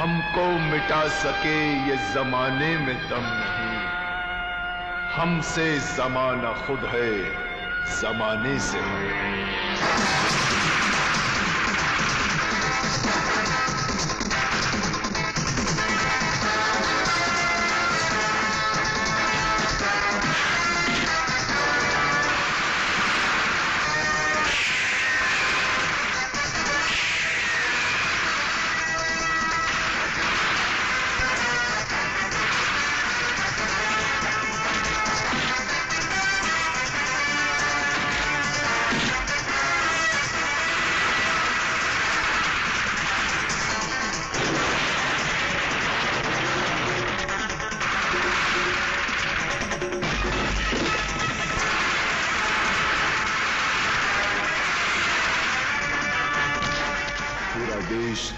हमको मिटा सके ये जमाने में दम नहीं, हमसे जमाना खुद है, जमाने से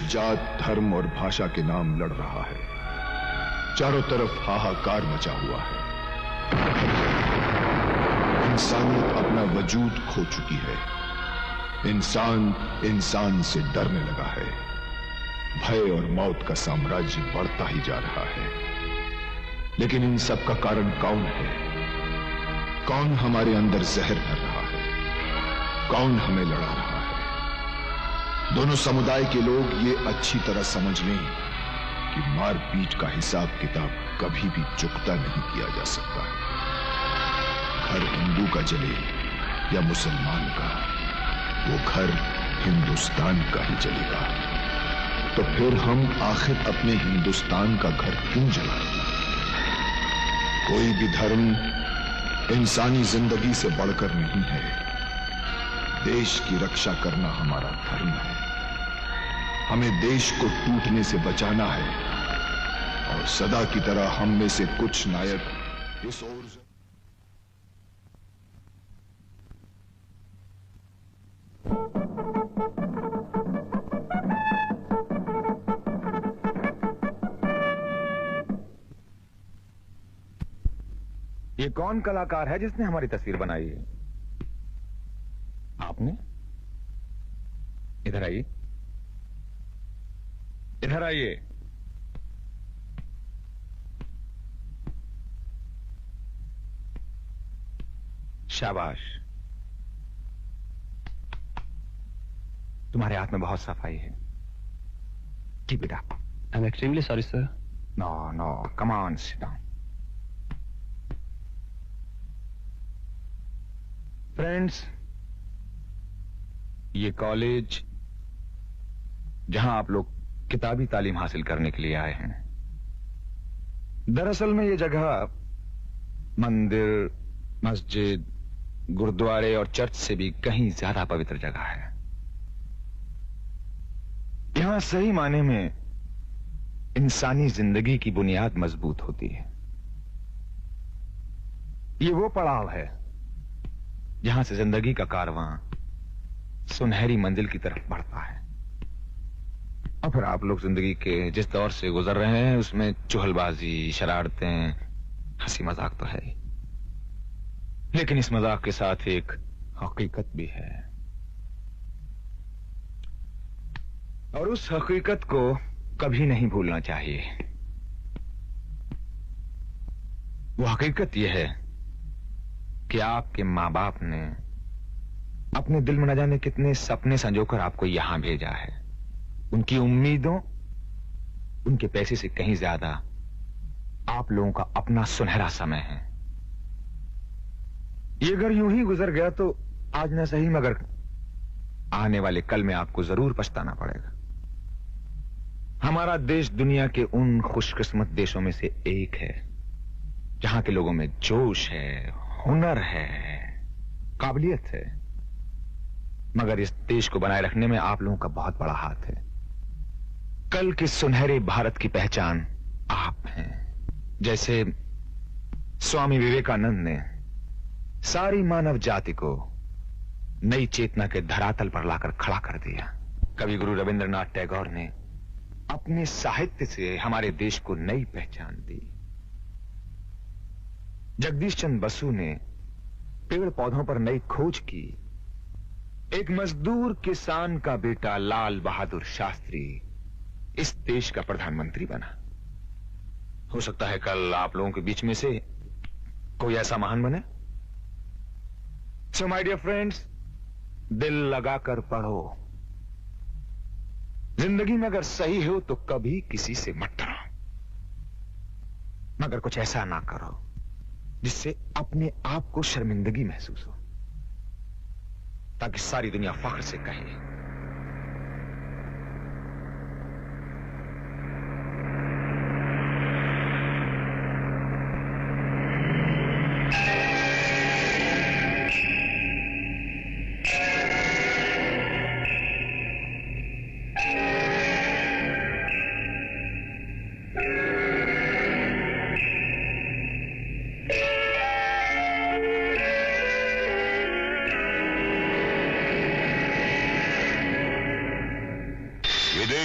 जात, धर्म और भाषा के नाम लड़ रहा है। चारों तरफ हाहाकार मचा हुआ है। इंसानियत अपना वजूद खो चुकी है। इंसान इंसान से डरने लगा है। भय और मौत का साम्राज्य बढ़ता ही जा रहा है। लेकिन इन सब का कारण कौन है? कौन हमारे अंदर जहर भर रहा है? कौन हमें लड़ा रहा है? दोनों समुदाय के लोग ये अच्छी तरह समझ लें कि मारपीट का हिसाब किताब कभी भी चुकता नहीं किया जा सकता। घर हिंदू का जले या मुसलमान का, वो घर हिंदुस्तान का ही जलेगा। तो फिर हम आखिर अपने हिंदुस्तान का घर क्यों जलाएं? कोई भी धर्म इंसानी जिंदगी से बढ़कर नहीं है। देश की रक्षा करना हमारा धर्म है। हमें देश को टूटने से बचाना है और सदा की तरह हम में से कुछ नायक इस ओर ये कौन कलाकार है जिसने हमारी तस्वीर बनाई है? आपने? इधर आइए, इधर आइए। शाबाश, तुम्हारे हाथ में बहुत सफाई है। Keep it up. I am extremely sorry sir. No no, come on, sit down. Friends, ये कॉलेज जहां आप लोग किताबी तालीम हासिल करने के लिए आए हैं, दरअसल में ये जगह मंदिर, मस्जिद, गुरुद्वारे और चर्च से भी कहीं ज्यादा पवित्र जगह है। यहां सही माने में इंसानी जिंदगी की बुनियाद मजबूत होती है। ये वो पड़ाव है जहां से जिंदगी का कारवां सुनहरी मंजिल की तरफ बढ़ता है। और फिर आप लोग जिंदगी के जिस दौर से गुजर रहे हैं उसमें चुहलबाजी, शरारतें, हंसी मजाक तो है ही, लेकिन इस मजाक के साथ एक हकीकत भी है। और उस हकीकत को कभी नहीं भूलना चाहिए। वो हकीकत यह है कि आपके मां बाप ने अपने दिल में न जाने कितने सपने संजोकर आपको यहां भेजा है। उनकी उम्मीदों, उनके पैसे से कहीं ज्यादा आप लोगों का अपना सुनहरा समय है। ये अगर यूं ही गुजर गया तो आज न सही मगर आने वाले कल में आपको जरूर पछताना पड़ेगा। हमारा देश दुनिया के उन खुशकिस्मत देशों में से एक है जहां के लोगों में जोश है, हुनर है, काबिलियत है। मगर इस देश को बनाए रखने में आप लोगों का बहुत बड़ा हाथ है। कल के सुनहरे भारत की पहचान आप हैं। जैसे स्वामी विवेकानंद ने सारी मानव जाति को नई चेतना के धरातल पर लाकर खड़ा कर दिया। कवि गुरु रविंद्रनाथ टैगोर ने अपने साहित्य से हमारे देश को नई पहचान दी। जगदीश चंद्र बसु ने पेड़ पौधों पर नई खोज की। एक मजदूर किसान का बेटा लाल बहादुर शास्त्री इस देश का प्रधानमंत्री बना। हो सकता है कल आप लोगों के बीच में से कोई ऐसा महान बने। सो माय डियर फ्रेंड्स, दिल लगाकर पढ़ो। जिंदगी में अगर सही हो तो कभी किसी से मत डरो, मगर कुछ ऐसा ना करो जिससे अपने आप को शर्मिंदगी महसूस हो, ताकि सारी दुनिया फख्र से कहे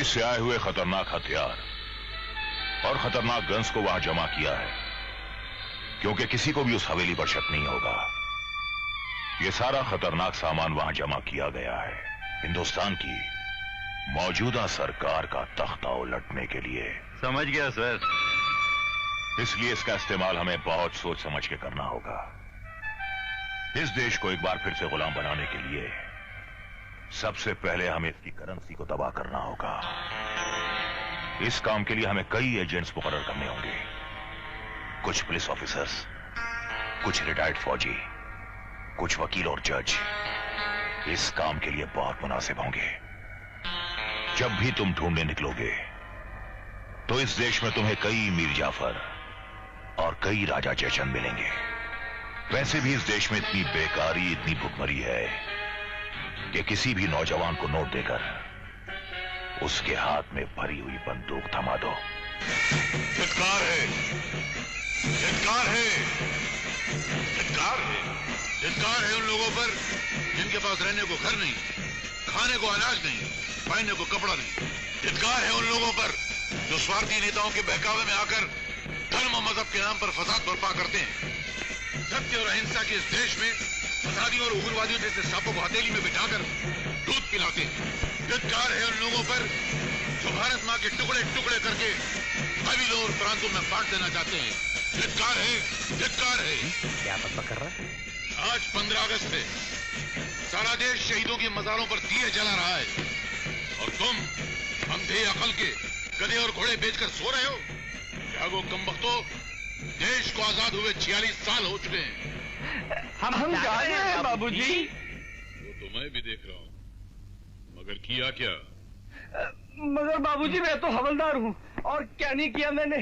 से आए हुए खतरनाक हथियार और खतरनाक गन्स को वहां जमा किया है, क्योंकि किसी को भी उस हवेली पर शक नहीं होगा। यह सारा खतरनाक सामान वहां जमा किया गया है हिंदुस्तान की मौजूदा सरकार का तख्ता उलटने के लिए। समझ गया सर। इसलिए इसका इस्तेमाल हमें बहुत सोच समझ के करना होगा। इस देश को एक बार फिर से गुलाम बनाने के लिए सबसे पहले हमें इसकी करेंसी को तबाह करना होगा। इस काम के लिए हमें कई एजेंट्स मुकर्रर करने होंगे, कुछ पुलिस ऑफिसर्स, कुछ रिटायर्ड फौजी, कुछ वकील और जज। इस काम के लिए बहुत मुनासिब होंगे। जब भी तुम ढूंढने निकलोगे तो इस देश में तुम्हें कई मीर जाफर और कई राजा जयचंद मिलेंगे। वैसे भी इस देश में इतनी बेकारी, इतनी भुखमरी है कि किसी भी नौजवान को नोट देकर उसके हाथ में भरी हुई बंदूक थमा दो। धिक्कार है, धिक्कार है, धिक्कार है, धिक्कार है उन लोगों पर जिनके पास रहने को घर नहीं, खाने को अनाज नहीं, पहनने को कपड़ा नहीं। धिक्कार है उन लोगों पर जो स्वार्थी नेताओं के बहकावे में आकर धर्म और मजहब के नाम पर फसाद बर्पा करते हैं। सत्य और अहिंसा के इस देश में फसादियों और उग्रवादियों जैसे सांपों को हथेली में बिठाकर दूध पिलाते हैं। धिक्कार है उन लोगों पर जो भारत मां के टुकड़े टुकड़े करके कबीलों और प्रांतों में बांट देना चाहते हैं। धिक्कार है, धिक्कार है। क्या पता कर रहा है? आज 15 अगस्त है, सारा देश शहीदों के मजारों पर दिए जला रहा है और तुम अंधे अकल के गधे और घोड़े बेचकर सो रहे हो। जागो कमबख्तो, देश को आजाद हुए 46 साल हो चुके हैं। हम जा रहे हैं बाबूजी। वो तो मैं भी देख रहा हूँ, मगर किया क्या? मगर बाबूजी मैं तो हवलदार हूँ और क्या नहीं किया मैंने।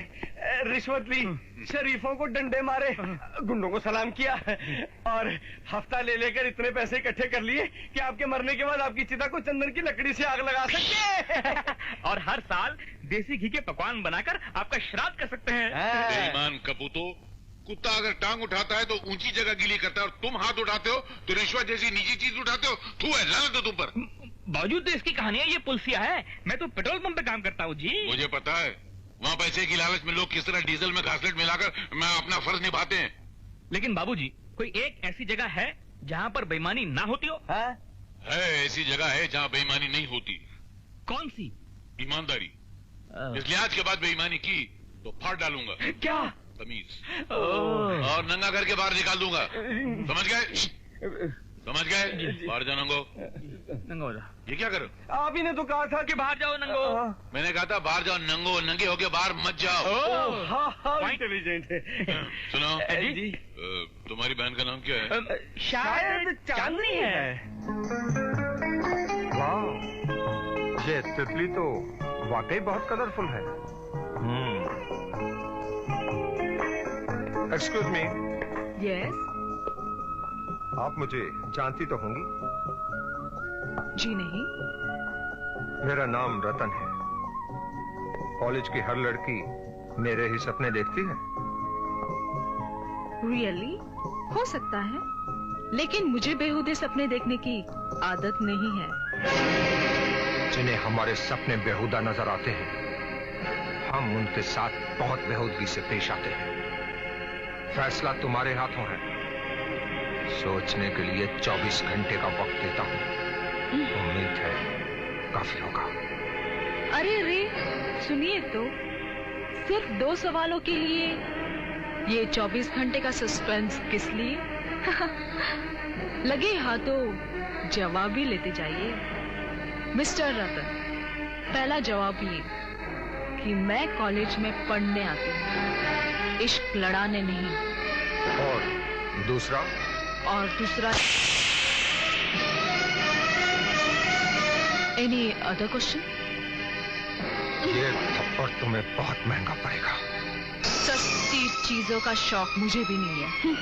रिश्वत ली, शरीफों को डंडे मारे, गुंडों को सलाम किया और हफ्ता ले लेकर इतने पैसे इकट्ठे कर लिए कि आपके मरने के बाद आपकी चिता को चंदन की लकड़ी से आग लगा सकते और हर साल देसी घी के पकवान बनाकर आपका श्राद्ध कर सकते हैं। बेईमान कपूतो, कुत्ता अगर टांग उठाता है तो ऊंची जगह गीली करता है और तुम हाथ उठाते हो तो रिश्वत जैसी निजी चीज उठाते हो। तू है लानत है तुम पर। बावजूद देश की कहानी है, ये पुलिसिया है। मैं तो पेट्रोल पंप पे काम करता हूँ जी। मुझे पता है वहाँ पैसे की लालच में लोग किस तरह डीजल में घासलेट मिलाकर मैं अपना फर्ज निभाते हैं। लेकिन बाबूजी कोई एक ऐसी जगह है जहाँ पर बेईमानी ना होती हो? है ऐसी जगह है जहाँ बेईमानी नहीं होती। कौन सी? ईमानदारी। इसलिए आज के बाद बेईमानी की तो फाड़ डालूंगा। क्या? तमीज और नंगा करके बाहर निकाल दूंगा। समझ गए? समझ गए? बाहर जाओ नंगो। नंगो हो जा। ये क्या करो? आप ही ने तो कहा था कि बाहर जाओ नंगो। मैंने कहा था बाहर जाओ नंगो, नंगे होके बाहर मत जाओ। हाँ इंटेलिजेंट है। सुनो जी, तुम्हारी बहन का नाम क्या है? शायद चांदनी है। वाह, ये तितली तो वाकई बहुत कलरफुल है। Excuse me. यस। आप मुझे जानती तो होंगी? जी नहीं। मेरा नाम रतन है। कॉलेज की हर लड़की मेरे ही सपने देखती है। रियली? हो सकता है, लेकिन मुझे बेहुदे सपने देखने की आदत नहीं है। जिन्हें हमारे सपने बेहुदा नजर आते हैं, हम उनके साथ बहुत बेहूदगी से पेश आते हैं। फैसला तुम्हारे हाथों है। सोचने के लिए 24 घंटे का वक्त देता हूं। उम्मीद है काफी होगा। अरे रे, सुनिए तो, सिर्फ 2 सवालों के लिए ये 24 घंटे का सस्पेंस किस लिए? लगे हाथों जवाब भी लेते जाइए। मिस्टर रतन, पहला जवाब ये कि मैं कॉलेज में पढ़ने आती हूँ, इश्क लड़ाने नहीं। और दूसरा? और दूसरा, एनी अदर क्वेश्चन? ये थप्पड़ तुम्हें बहुत महंगा पड़ेगा। सस्ती चीजों का शौक मुझे भी नहीं है।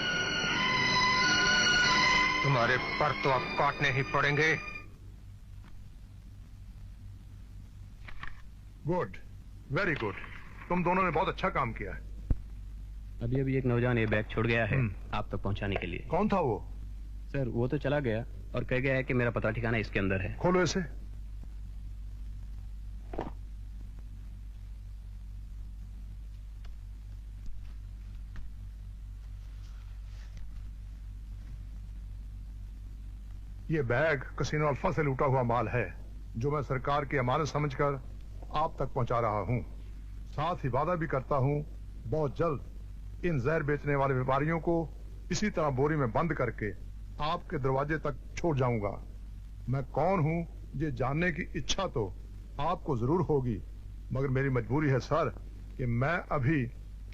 तुम्हारे पर तो अब काटने ही पड़ेंगे। Good, very good. तुम दोनों ने बहुत अच्छा काम किया है। अभी अभी एक नौजवान ये बैग छोड़ गया है आप तक पहुंचाने के लिए। कौन था वो? सर वो तो चला गया और कह गया है कि मेरा पता ठिकाना इसके अंदर है। खोलो इसे। ये बैग कसीनो अल्फा से लूटा हुआ माल है जो मैं सरकार की अमानत समझकर आप तक पहुंचा रहा हूं। साथ ही वादा भी करता हूं बहुत जल्द इन जहर बेचने वाले व्यापारियों को इसी तरह बोरी में बंद करके आपके दरवाजे तक छोड़ जाऊंगा। मैं कौन हूं ये जानने की इच्छा तो आपको जरूर होगी, मगर मेरी मजबूरी है सर कि मैं अभी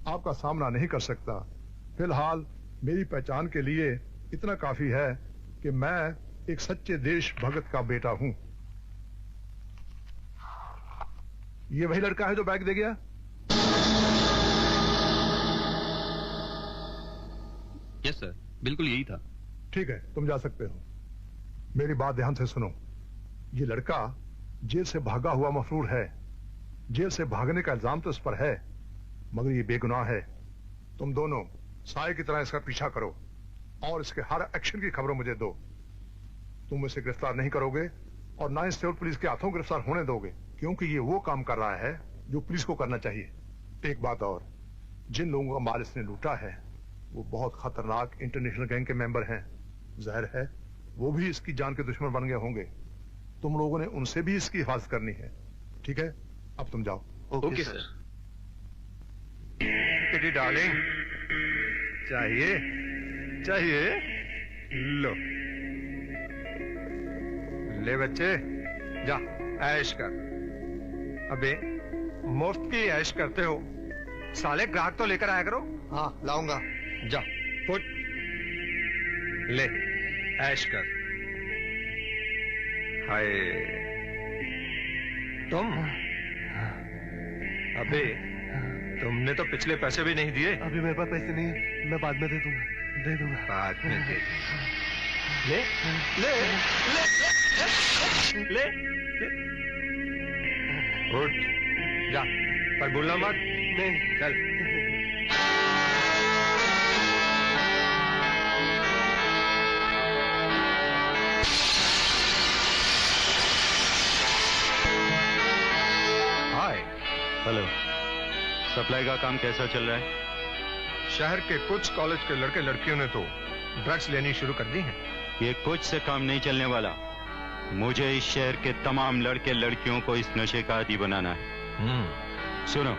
आपका सामना नहीं कर सकता। फिलहाल मेरी पहचान के लिए इतना काफी है कि मैं एक सच्चे देश भगत का बेटा हूं। ये वही लड़का है जो बैग दे गया? यस सर, बिल्कुल यही था। ठीक है, तुम जा सकते हो। मेरी बात ध्यान से सुनो। ये लड़का जेल से भागा हुआ मफरूर है। जेल से भागने का इल्जाम तो इस पर है, मगर ये बेगुनाह है। तुम दोनों साए की तरह इसका पीछा करो और इसके हर एक्शन की खबरों मुझे दो। तुम इसे गिरफ्तार नहीं करोगे और ना इसे पुलिस के हाथों गिरफ्तार होने दोगे, क्योंकि ये वो काम कर रहा है जो पुलिस को करना चाहिए। एक बात और, जिन लोगों का माल इसने लूटा है वो बहुत खतरनाक इंटरनेशनल गैंग के मेंबर हैं। जाहिर है वो भी इसकी जान के दुश्मन बन गए होंगे। तुम लोगों ने उनसे भी इसकी हिफाजत करनी है। ठीक है, अब तुम जाओ। Okay sir. किटी डार्लिंग, चाहिए चाहिए? लो ले बच्चे, जा ऐश कर। अबे मुफ्त की ऐश करते हो, साले ग्राहक तो लेकर आया करो। हाँ लाऊंगा, जा फुट ले ऐश कर। हाय तुम, अबे तुमने तो पिछले पैसे भी नहीं दिए। अभी मेरे पास पैसे नहीं है, मैं बाद में दे दूंगा। बाद में दे ले ले ले ले, ले। उठ जा, पर भूलना मत। नहीं, चल। हाय। हेलो, सप्लाई का काम कैसा चल रहा है? शहर के कुछ कॉलेज के लड़के लड़कियों ने तो ड्रग्स लेनी शुरू कर दी है। ये कुछ से काम नहीं चलने वाला। मुझे इस शहर के तमाम लड़के लड़कियों को इस नशे का आदी बनाना है। सुनो,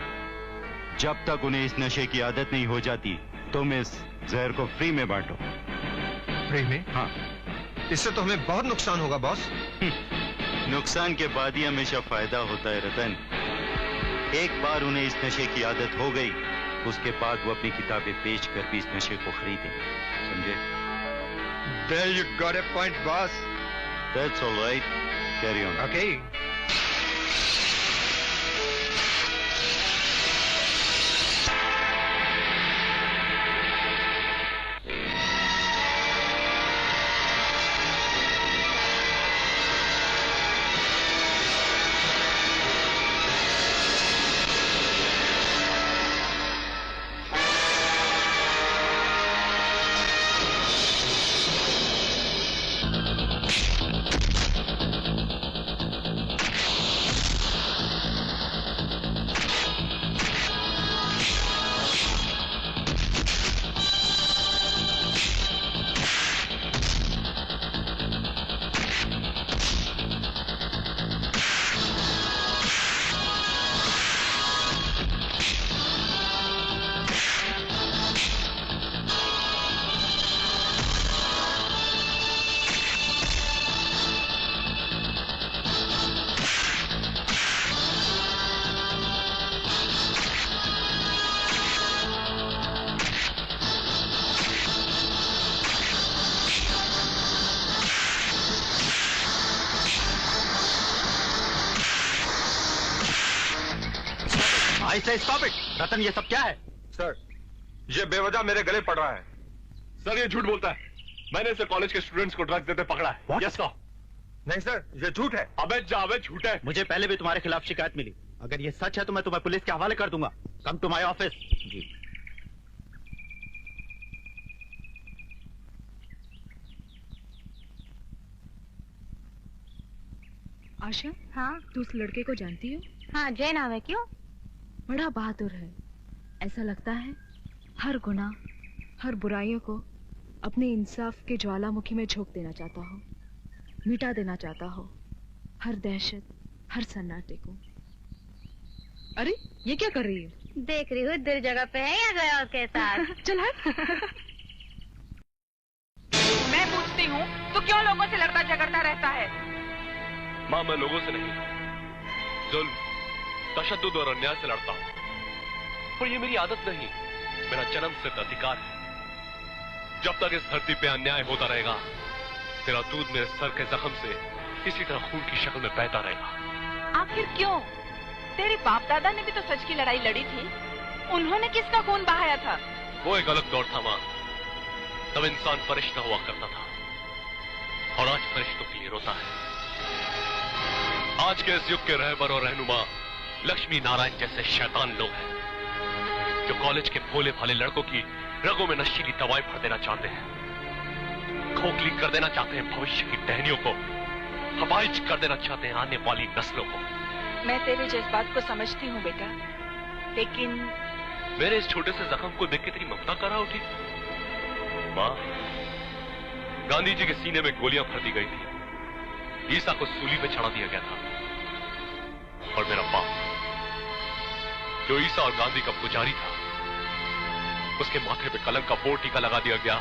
जब तक उन्हें इस नशे की आदत नहीं हो जाती तुम इस जहर को फ्री में बांटो। फ्री में? हाँ। इससे तो हमें बहुत नुकसान होगा बॉस। नुकसान के बाद ही हमेशा फायदा होता है रतन। एक बार उन्हें इस नशे की आदत हो गई, उसके बाद वो अपनी किताबें बेच कर भी इस नशे को खरीदे। समझे? There you got a point, boss. That's all right. Carry on. Okay. आई से स्टॉप इट। रतन, ये सब क्या है? सर, ये बेवजह मेरे गले पड़ रहा है। सर, ये झूठ बोलता है। मैंने इसे कॉलेज के स्टूडेंट्स को ड्रग्स देते पकड़ा है। What? Yes sir. नहीं सर, ये झूठ है। अबे जावेद, झूठ है। मुझे पहले भी तुम्हारे खिलाफ शिकायत मिली। अगर ये सच है तो मैं तुम्हें पुलिस के हवाले कर दूंगा। Come to my office. जी। आशा, हाँ तू उस लड़के को जानती हो? हाँ, जय नाम है। क्यों? बड़ा बहादुर है। ऐसा लगता है हर गुनाह, हर बुराइयों को अपने इंसाफ के ज्वालामुखी में झोंक देना चाहता हो, मिटा देना चाहता हो हर दहशत, हर सन्नाटे को। अरे ये क्या कर रही है? देख रही हूँ दिल जगह पे है या गया और के साथ। चल हट। मैं पूछती हूँ तो क्यों लोगों से लड़ता झगड़ता रहता है? माँ, मैं लोगों से नहीं, जुल्म, तशद्दुद और अन्याय से लड़ता हूँ। पर ये मेरी आदत नहीं, मेरा जन्मसिद्ध अधिकार है। जब तक इस धरती पे अन्याय होता रहेगा, तेरा दूध मेरे सर के जख्म से इसी तरह खून की शक्ल में बहता रहेगा। आखिर क्यों? तेरे बाप दादा ने भी तो सच की लड़ाई लड़ी थी। उन्होंने किसका खून बहाया था? वो एक अलग दौर था माँ। तब इंसान फरिश्ता हुआ करता था और आज फरिश्तों के लिए रोता है। आज के इस युग के रहबर और रहनुमा लक्ष्मी नारायण जैसे शैतान लोग हैं जो कॉलेज के भोले भाले लड़कों की रगों में नशीली दवाई भर देना चाहते हैं, खोखली कर देना चाहते हैं भविष्य की टहनियों को, हवाइज कर देना चाहते हैं आने वाली नस्लों को। मैं तेरे जज्बात को समझती हूँ बेटा, लेकिन मेरे इस छोटे से जख्म को देख के तेरी ममता करा उठी। माँ, गांधी जी के सीने में गोलियां भर दी गई थी, ईसा को सूली पे चढ़ा दिया गया था, और मेरा बाप जो ईसा और गांधी का पुजारी था, उसके माथे पे कलंक का बोर्ड टीका लगा दिया गया।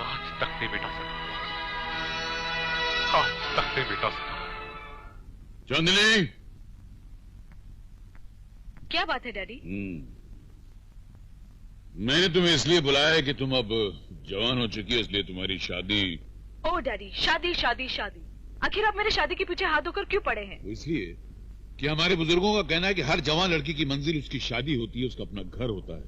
आज तक नहीं मिटा सका, आज तक नहीं मिटा सका। चांदनी, क्या बात है डैडी? मैंने तुम्हें इसलिए बुलाया है कि तुम अब जवान हो चुकी हो, इसलिए तुम्हारी शादी। ओ डैडी, शादी शादी शादी, आखिर आप मेरे शादी के पीछे हाथ धोकर क्यों पड़े हैं? इसलिए कि हमारे बुजुर्गों का कहना है कि हर जवान लड़की की मंजिल उसकी शादी होती है, उसका अपना घर होता है।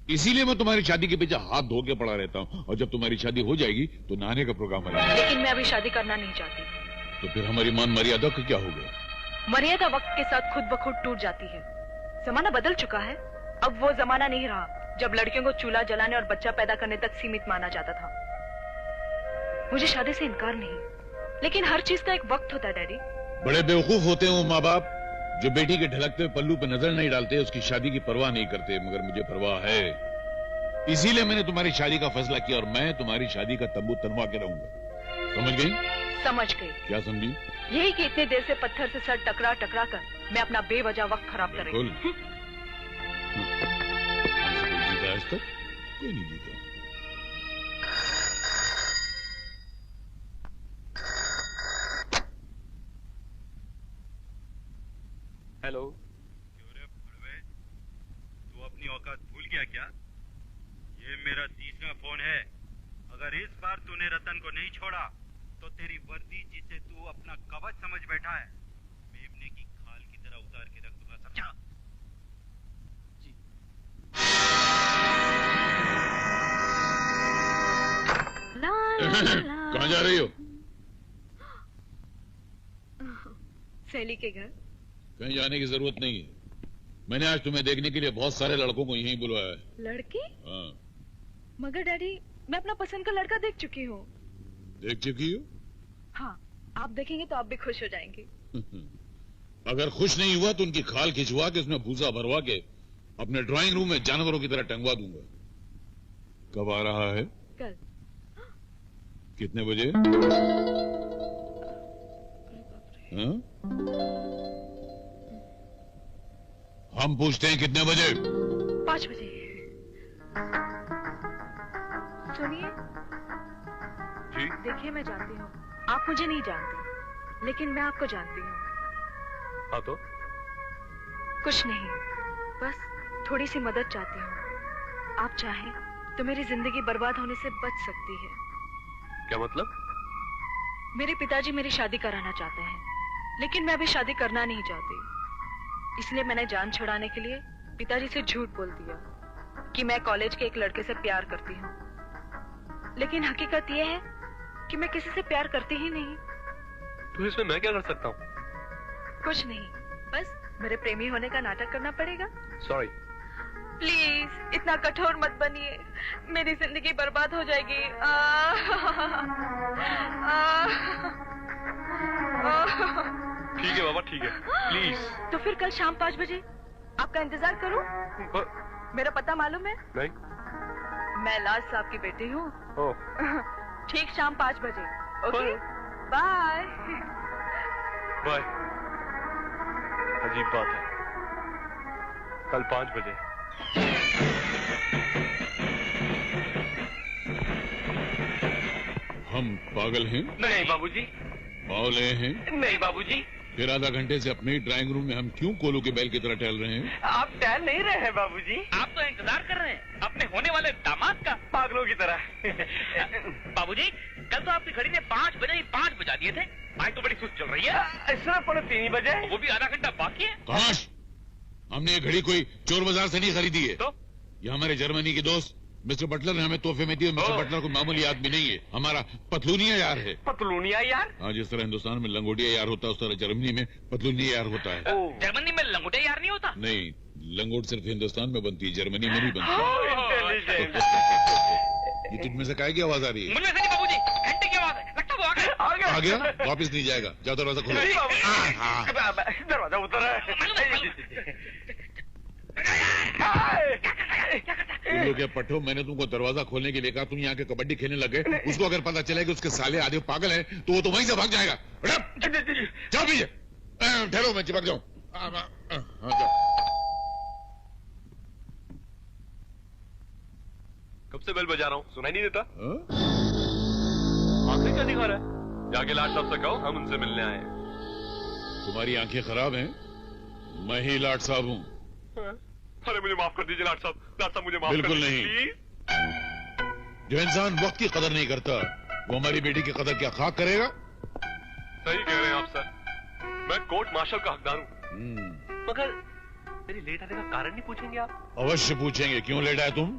इसीलिए मैं तुम्हारी शादी के पीछे हाथ धो के पड़ा रहता हूँ, और जब तुम्हारी शादी हो जाएगी तो नहाने का प्रोग्राम बनाएंगे। लेकिन मैं अभी शादी करना नहीं चाहती। तो फिर हमारी मान मर्यादा का क्या होगा? मर्यादा वक्त के साथ खुद ब खुद टूट जाती है। जमाना बदल चुका है। अब वो जमाना नहीं रहा जब लड़कियों को चूल्हा जलाने और बच्चा पैदा करने तक सीमित माना जाता था। मुझे शादी से इनकार नहीं, लेकिन हर चीज का एक वक्त होता है डैडी। बड़े बेवकूफ होते हैं वो माँ बाप जो बेटी के ढलकते पल्लू पे नजर नहीं डालते, उसकी शादी की परवाह नहीं करते। मगर मुझे परवाह है, इसीलिए मैंने तुम्हारी शादी का फैसला किया, और मैं तुम्हारी शादी का तंबू तनवा के रहूंगा। समझ गई? समझ गई। क्या समझी? यही कि इतने देर से पत्थर से सर टकरा टकरा कर मैं अपना बेवजह वक्त खराब कर रही हूँ। जीता आज तक कोई नहीं जीता। हेलो। तू अपनी औकात भूल गया क्या? ये मेरा तीसरा फोन है। अगर इस बार तूने रतन को नहीं छोड़ा तो तेरी वर्दी जिसे तू अपना कवच समझ बैठा है, मेमने की खाल की तरह उतार के रख दूंगा, समझा? जी। कहाँ जा रही हो? सहेली के घर। कहीं जाने की जरूरत नहीं है। मैंने आज तुम्हें देखने के लिए बहुत सारे लड़कों को यहीं बुलवाया है। लड़के? हाँ। मगर डैडी, मैं अपना पसंद का लड़का देख चुकी हूँ। देख चुकी हो? हाँ, आप देखेंगे तो आप भी खुश हो जाएंगे। अगर खुश नहीं हुआ तो उनकी खाल खिंचवा के उसमें भूसा भरवा के अपने ड्राइंग रूम में जानवरों की तरह टंगवा दूंगा। कब आ रहा है? कल। कितने बजे? हाँ? हम पूछते हैं कितने बजे? 5 बजे। सुनिए। जी? देखिए, मैं जानती हूँ आप मुझे नहीं जानती, लेकिन मैं आपको जानती हूँ। हाँ तो? कुछ नहीं, बस थोड़ी सी मदद चाहती हूँ। आप चाहें तो मेरी जिंदगी बर्बाद होने से बच सकती है। क्या मतलब? मेरे पिताजी मेरी शादी कराना चाहते हैं, लेकिन मैं अभी शादी करना नहीं चाहती। इसलिए मैंने जान छुड़ाने के लिए पिताजी से झूठ बोल दिया कि मैं कॉलेज के एक लड़के से प्यार करती हूँ। लेकिन हकीकत यह है कि मैं किसी से प्यार करती ही नहीं। तो इसमें मैं क्या कर सकता हूँ? कुछ नहीं, बस मेरे प्रेमी होने का नाटक करना पड़ेगा। सॉरी। प्लीज इतना कठोर मत बनिए, मेरी जिंदगी बर्बाद हो जाएगी। ठीक है बाबा, ठीक है, प्लीज। तो फिर कल शाम 5 बजे आपका इंतजार करूं? मेरा पता मालूम है? नहीं। मैं लाल साहब की बेटी हूँ। ठीक शाम 5 बजे। Okay, bye. बाय। अजीब बात है, कल 5 बजे। हम पागल हैं? नहीं बाबूजी। बावले हैं? नहीं बाबूजी। फिर आधा घंटे से अपने ही ड्राइंग रूम में हम क्यों कोलू के बैल की तरह टहल रहे हैं? आप टहल नहीं रहे हैं बाबूजी। आप तो इंतजार कर रहे हैं अपने होने वाले दामाद का, पागलों की तरह। बाबूजी कल तो आपकी घड़ी ने 5 बजे ही 5 बजा दिए थे। आज तो बड़ी सुस्त चल रही है। ऐसा पड़े 3 बजे, वो भी आधा घंटा बाकी है। काश हमने ये घड़ी कोई चोर बाजार से नहीं खरीदी है। तो ये हमारे जर्मनी के दोस्त मिस्टर बटलर ने हमें तोहफे में दी। मिस्टर बटलर को मामूली आदमी नहीं है, हमारा पतलूनिया यार है। पतलूनिया यार? हाँ, जिस तरह हिंदुस्तान में लंगोटिया यार होता है उस तरह जर्मनी में पतलूनिया यार होता है। जर्मनी में लंगोटिया यार नहीं होता? नहीं, लंगोट सिर्फ हिंदुस्तान में बनती है, जर्मनी में नहीं बनती। ये तुझ में से काय की आवाज आ रही है? मुझे से नहीं बाबूजी, घंटे की आवाज है, लगता वो आ गया। आ गया? वापिस नहीं जाएगा, जाओ दरवाजा खोलो। दरवाजा उतर है। तुम क्या पट्टो, मैंने तुमको दरवाजा खोलने के लिए कहा, तुम यहाँ के कबड्डी खेलने लगे। उसको अगर पता चले कि उसके साले आधे पागल हैं, तो वो तो वहीं से भाग जाएगा। जाओ पीछे, ठहरो मैं चिपक जाऊं। कब से बेल बजा रहा हूँ, सुनाई नहीं देता? आंखें क्या दिखा रहा है? जाके लाट साहब से कहो हम उनसे मिलने आए हैं। तुम्हारी आंखें खराब हैं, मैं ही लाट साहब हूँ। अरे मुझे माफ कर दीजिए लाट साहब, लाट साहब मुझे माफ बिल्कुल कर नहीं। दीजिए। जो इंसान वक्त की कदर नहीं करता, वो हमारी बेटी की कदर क्या खाक करेगा? सही कह रहे हैं आप सर, मैं कोर्ट मार्शल का हकदार हूँ। मगर मेरी लेट आने का कारण नहीं पूछेंगे आप? अवश्य पूछेंगे, क्यों लेट आए तुम?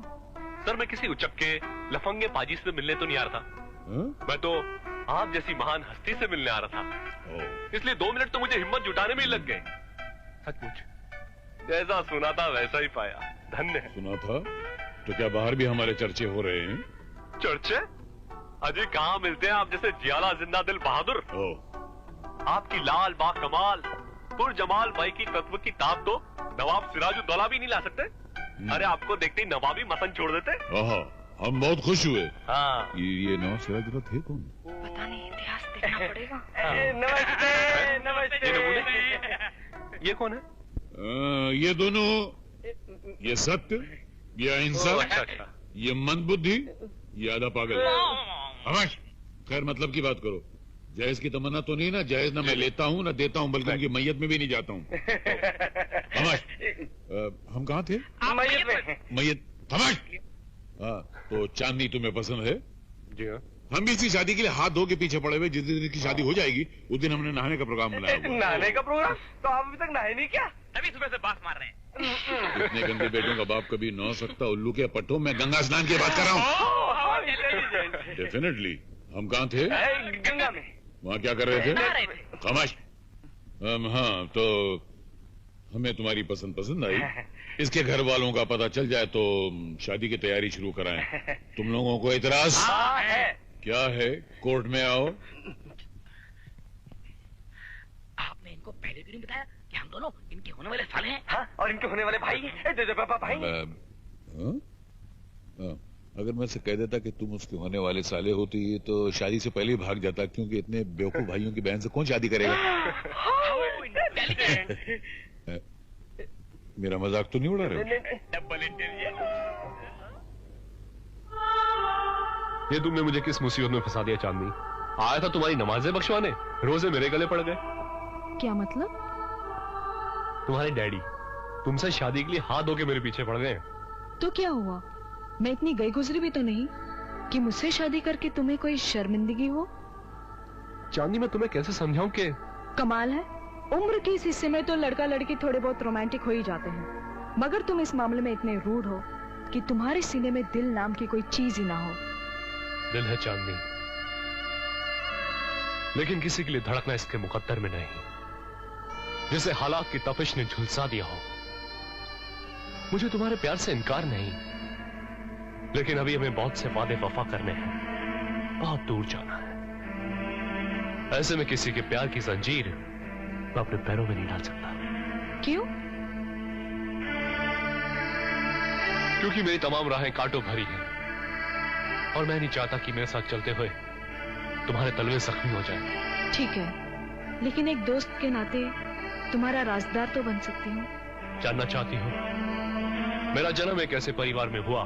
सर मैं किसी उचक्के लफंगे पाजी से मिलने तो नहीं आ रहा था। मैं तो आप जैसी महान हस्ती से मिलने आ रहा था। इसलिए 2 मिनट तो मुझे हिम्मत जुटाने में ही लग गए। सचमुच जैसा सुना था वैसा ही पाया, धन्य है। सुना था तो क्या बाहर भी हमारे चर्चे हो रहे हैं? चर्चे? अजी कहाँ मिलते हैं आप जैसे जियाला जिंदा दिल बहादुर। आपकी लाल बा कमाल पुरजमाल भाई की तत्व की ताब तो नवाब सिराजुद्दौला भी नहीं ला सकते। अरे आपको देखते ही नवाबी मसन छोड़ देते। हम बहुत खुश हुए। हाँ। ये नवाब सिराजुद्दौला थे कौन? पता नहीं, इतिहास देखना पड़ेगा। नमस्ते नमस्ते। ये कौन है? ये दोनों, ये सत्य, ये अहिंसा, ये मंदबुद्धि, ये आधा पागल। खैर मतलब की बात करो, जायज की तमन्ना तो नहीं ना? जायज ना मैं लेता हूँ ना देता हूँ, बल्कि उनकी मैयत में भी नहीं जाता हूँ। हम कहाँ थे? मैयत। हाँ, तो चांदनी तुम्हें पसंद है? जी हाँ। हम भी इसी शादी के लिए हाथ धो के पीछे पड़े हुए। जिस दिन की शादी हो जाएगी उस दिन हमने नहाने का प्रोग्राम बनाया हुआ। नहाने का प्रोग्राम? तो आप अभी तक नहाए नहीं क्या? अभी सुबह से बात मार रहे हैं। इतने गंदे बेटों का बाप कभी न हो सकता। उल्लू के पट्टों में गंगा स्नान की बात कर रहा हूँ। डेफिनेटली। हम कहाँ थे? गंगा में। वहाँ क्या कर रहे थे? खामोश। हाँ, तो हमें तुम्हारी पसंद आई। इसके घर वालों का पता चल जाए तो शादी की तैयारी शुरू कराएं। तुम लोगों को इतराज? क्या है? कोर्ट में आओ। आपने इनको पहले भी नहीं बताया कि हम दोनों इनके होने वाले साले हैं? हाँ, और इनके होने वाले भाई हैं। भाई। अगर मैं से कह देता कि तुम उसके होने वाले साले होती तो शादी से पहले ही भाग जाता, क्योंकि इतने बेवकूफ भाइयों की बहन से कौन शादी करेगा? मेरा मजाक तो नहीं उड़ा रहे हो? Double intelligence. ये तुमने मुझे किस मुसीबत में फंसा दिया चांदनी? आया था तुम्हारी नमाजें बख्शवाने, रोजे मेरे गले पड़ गए। क्या मतलब? तुम्हारे डैडी तुमसे शादी के लिए हाथ धो के मेरे पीछे पड़ गए। तो क्या हुआ? मैं इतनी गई गुजरी भी तो नहीं कि मुझसे शादी करके तुम्हें कोई शर्मिंदगी हो। चांदनी मैं तुम्हें कैसे समझाऊं कि कमाल है, उम्र के इस हिस्से में तो लड़का लड़की थोड़े बहुत रोमांटिक हो ही जाते हैं, मगर तुम इस मामले में इतने रूड हो कि तुम्हारे सीने में दिल नाम की कोई चीज ही ना हो। दिल है चांदनी, लेकिन किसी के लिए धड़कना इसके मुकद्दर में नहीं, जिसे हालात की तपिश ने झुलसा दिया हो। मुझे तुम्हारे प्यार से इनकार नहीं, लेकिन अभी हमें बहुत से वादे वफा करने हैं, बहुत दूर जाना है। ऐसे में किसी के प्यार की जंजीर मैं अपने पैरों में नहीं डाल सकता। क्यों? क्योंकि मेरी तमाम राहें कांटों भरी हैं और मैं नहीं चाहता कि मेरे साथ चलते हुए तुम्हारे तलवे जख्मी हो जाए। ठीक है, लेकिन एक दोस्त के नाते तुम्हारा राजदार तो बन सकती हूँ। जानना चाहती हूँ मेरा जन्म एक ऐसे परिवार में हुआ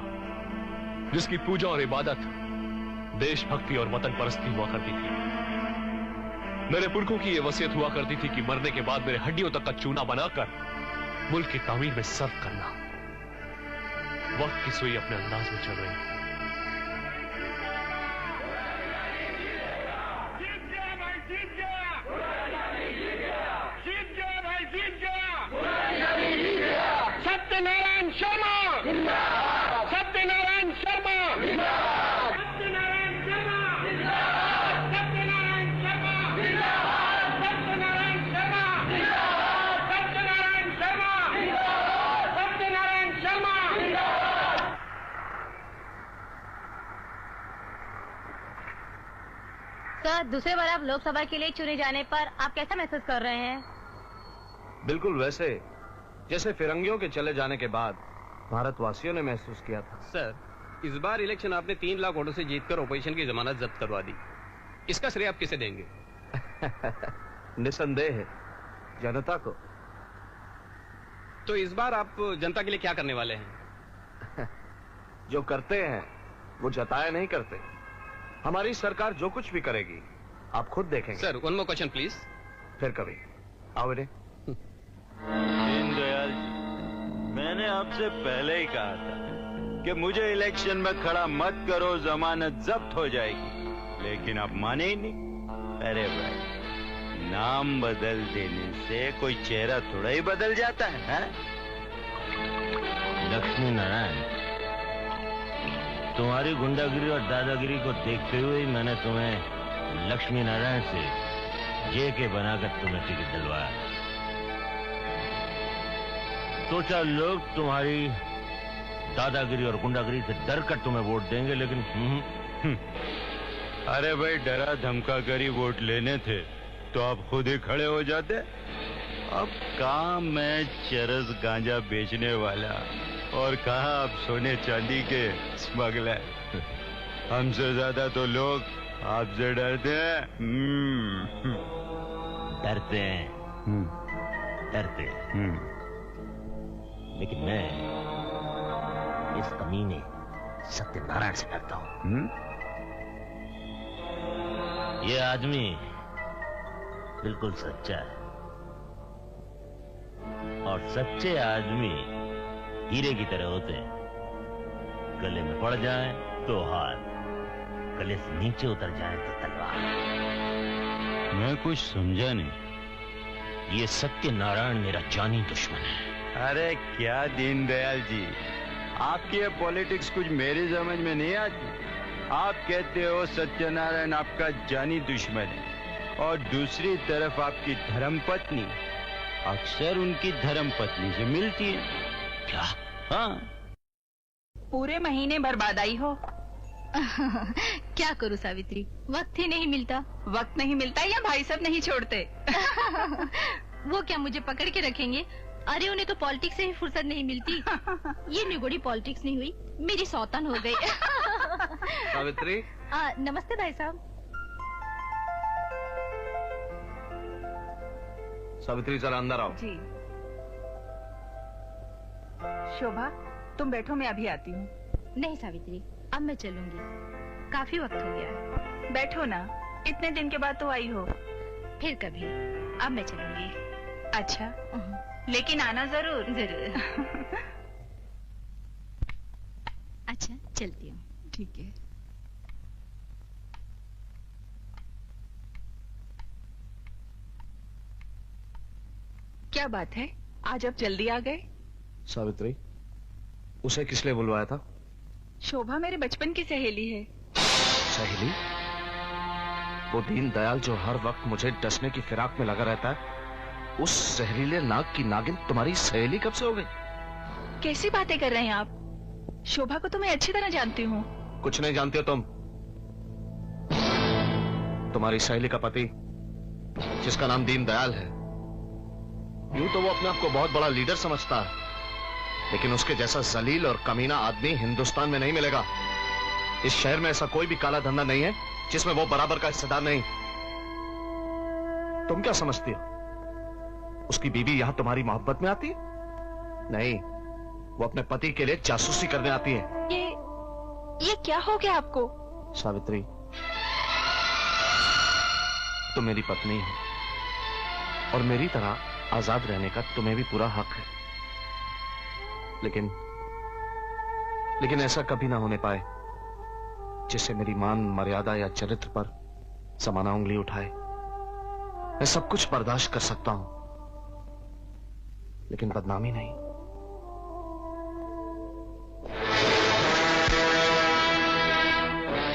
जिसकी पूजा और इबादत देशभक्ति और वतन परस्ती हुआ करती थी। मेरे पुरखों की यह वसीयत हुआ करती थी कि मरने के बाद मेरे हड्डियों तक का चूना बनाकर मुल्क की तामीर में सर्व करना। वक्त की सुई अपने अंदाज में चल रही थी। सत्यनारायण शर्मा, सत्यनारायण शर्मा, सत्यनारायण शर्मा, सत्यनारायण शर्मा, सत्यनारायण शर्मा, सत्यनारायण शर्मा, सत्यनारायण शर्मा। सर, दूसरे बार आप लोकसभा के लिए चुने जाने पर आप कैसा महसूस कर रहे हैं? बिल्कुल वैसे जैसे फिरंगियों के चले जाने के बाद भारतवासियों ने महसूस किया था। सर, इस बार इलेक्शन आपने 3 लाख वोटों से जीतकर ओपोजिशन की जमानत जब्त करवा दी। इसका श्रेय आप किसे देंगे? निसंदेह जनता को। तो इस बार आप जनता के लिए क्या करने वाले हैं? जो करते हैं वो जताया नहीं करते। हमारी सरकार जो कुछ भी करेगी आप खुद देखेंगे। Sir, one more question please. फिर कभी आओ बेटे। दीनदयाल जी, मैंने आपसे पहले ही कहा था कि मुझे इलेक्शन में खड़ा मत करो, जमानत जब्त हो जाएगी, लेकिन आप माने ही नहीं। अरे भाई, नाम बदल देने से कोई चेहरा थोड़ा ही बदल जाता है, हा? लक्ष्मी नारायण, तुम्हारी गुंडागिरी और दादागिरी को देखते हुए ही मैंने तुम्हें लक्ष्मी नारायण से जेके बनाकर तुम्हें टिकट दिलवाया। सोचा लोग तुम्हारी दादागिरी और गुंडागिरी से डर कर तुम्हें वोट देंगे, लेकिन अरे भाई, डरा धमका कर ही वोट लेने थे तो आप खुद ही खड़े हो जाते। अब कहाँ मैं चरस गांजा बेचने वाला और कहाँ आप सोने चांदी के स्मगलर। हमसे ज्यादा तो लोग आपसे डरते हैं। डरते हैं, डरते हैं। लेकिन मैं इस कमीने सत्यनारायण से डरता हूं। ये आदमी बिल्कुल सच्चा है और सच्चे आदमी हीरे की तरह होते हैं। गले में पड़ जाए तो हाथ, गले से नीचे उतर जाए तो तलवार। मैं कुछ समझा नहीं। ये सत्यनारायण मेरा जानी दुश्मन है। अरे क्या दीनदयाल जी, आपकी ये पॉलिटिक्स कुछ मेरी समझ में नहीं आती। आप कहते हो सत्यनारायण आपका जानी दुश्मन है और दूसरी तरफ आपकी धर्मपत्नी अक्सर उनकी धर्मपत्नी से मिलती है। क्या? हाँ। पूरे महीने बर्बाद आई हो। क्या करूं सावित्री, वक्त ही नहीं मिलता। वक्त नहीं मिलता या भाई साहब नहीं छोड़ते? वो क्या मुझे पकड़ के रखेंगे? अरे उन्हें तो पॉलिटिक्स से ही फुर्सत नहीं मिलती। ये निगोड़ी पॉलिटिक्स नहीं हुई, मेरी सौतन हो गई। सावित्री। नमस्ते भाई साहब। सावित्री जरा अंदर आओ। जी। शोभा, तुम बैठो, मैं अभी आती हूँ। नहीं सावित्री, अब मैं चलूंगी, काफी वक्त हो गया है। बैठो ना, इतने दिन के बाद तो आई हो। फिर कभी, अब मैं चलूंगी। अच्छा, लेकिन आना जरूर। जरूर। अच्छा, चलती हूँ। ठीक है। क्या बात है, आज आप जल्दी आ गए? सावित्री, उसे किस लिए बुलवाया था? शोभा मेरे बचपन की सहेली है। सहेली? वो दीन दयाल जो हर वक्त मुझे डसने की फिराक में लगा रहता है, उस जहरीले नाग की नागिन तुम्हारी सहेली कब से हो गई? कैसी बातें कर रहे हैं आप? शोभा को तो मैं अच्छी तरह जानती हूँ। कुछ नहीं जानते हो तुम। तुम्हारी सहेली का पति, जिसका नाम दीन दयाल है, यूं तो वो अपने आप को बहुत बड़ा लीडर समझता है, लेकिन उसके जैसा जलील और कमीना आदमी हिंदुस्तान में नहीं मिलेगा। इस शहर में ऐसा कोई भी काला धंधा नहीं है जिसमें वो बराबर का हिस्सेदार नहीं। तुम क्या समझती हो? उसकी बीवी यहां तुम्हारी मोहब्बत में आती है? नहीं, वो अपने पति के लिए जासूसी करने आती है। ये क्या हो गया आपको? सावित्री, तुम मेरी पत्नी हो और मेरी तरह आजाद रहने का तुम्हें भी पूरा हक है, लेकिन ऐसा कभी ना होने पाए जिससे मेरी मान, मर्यादा या चरित्र पर समाना उंगली उठाए। मैं सब कुछ बर्दाश्त कर सकता हूं, लेकिन बदनामी नहीं।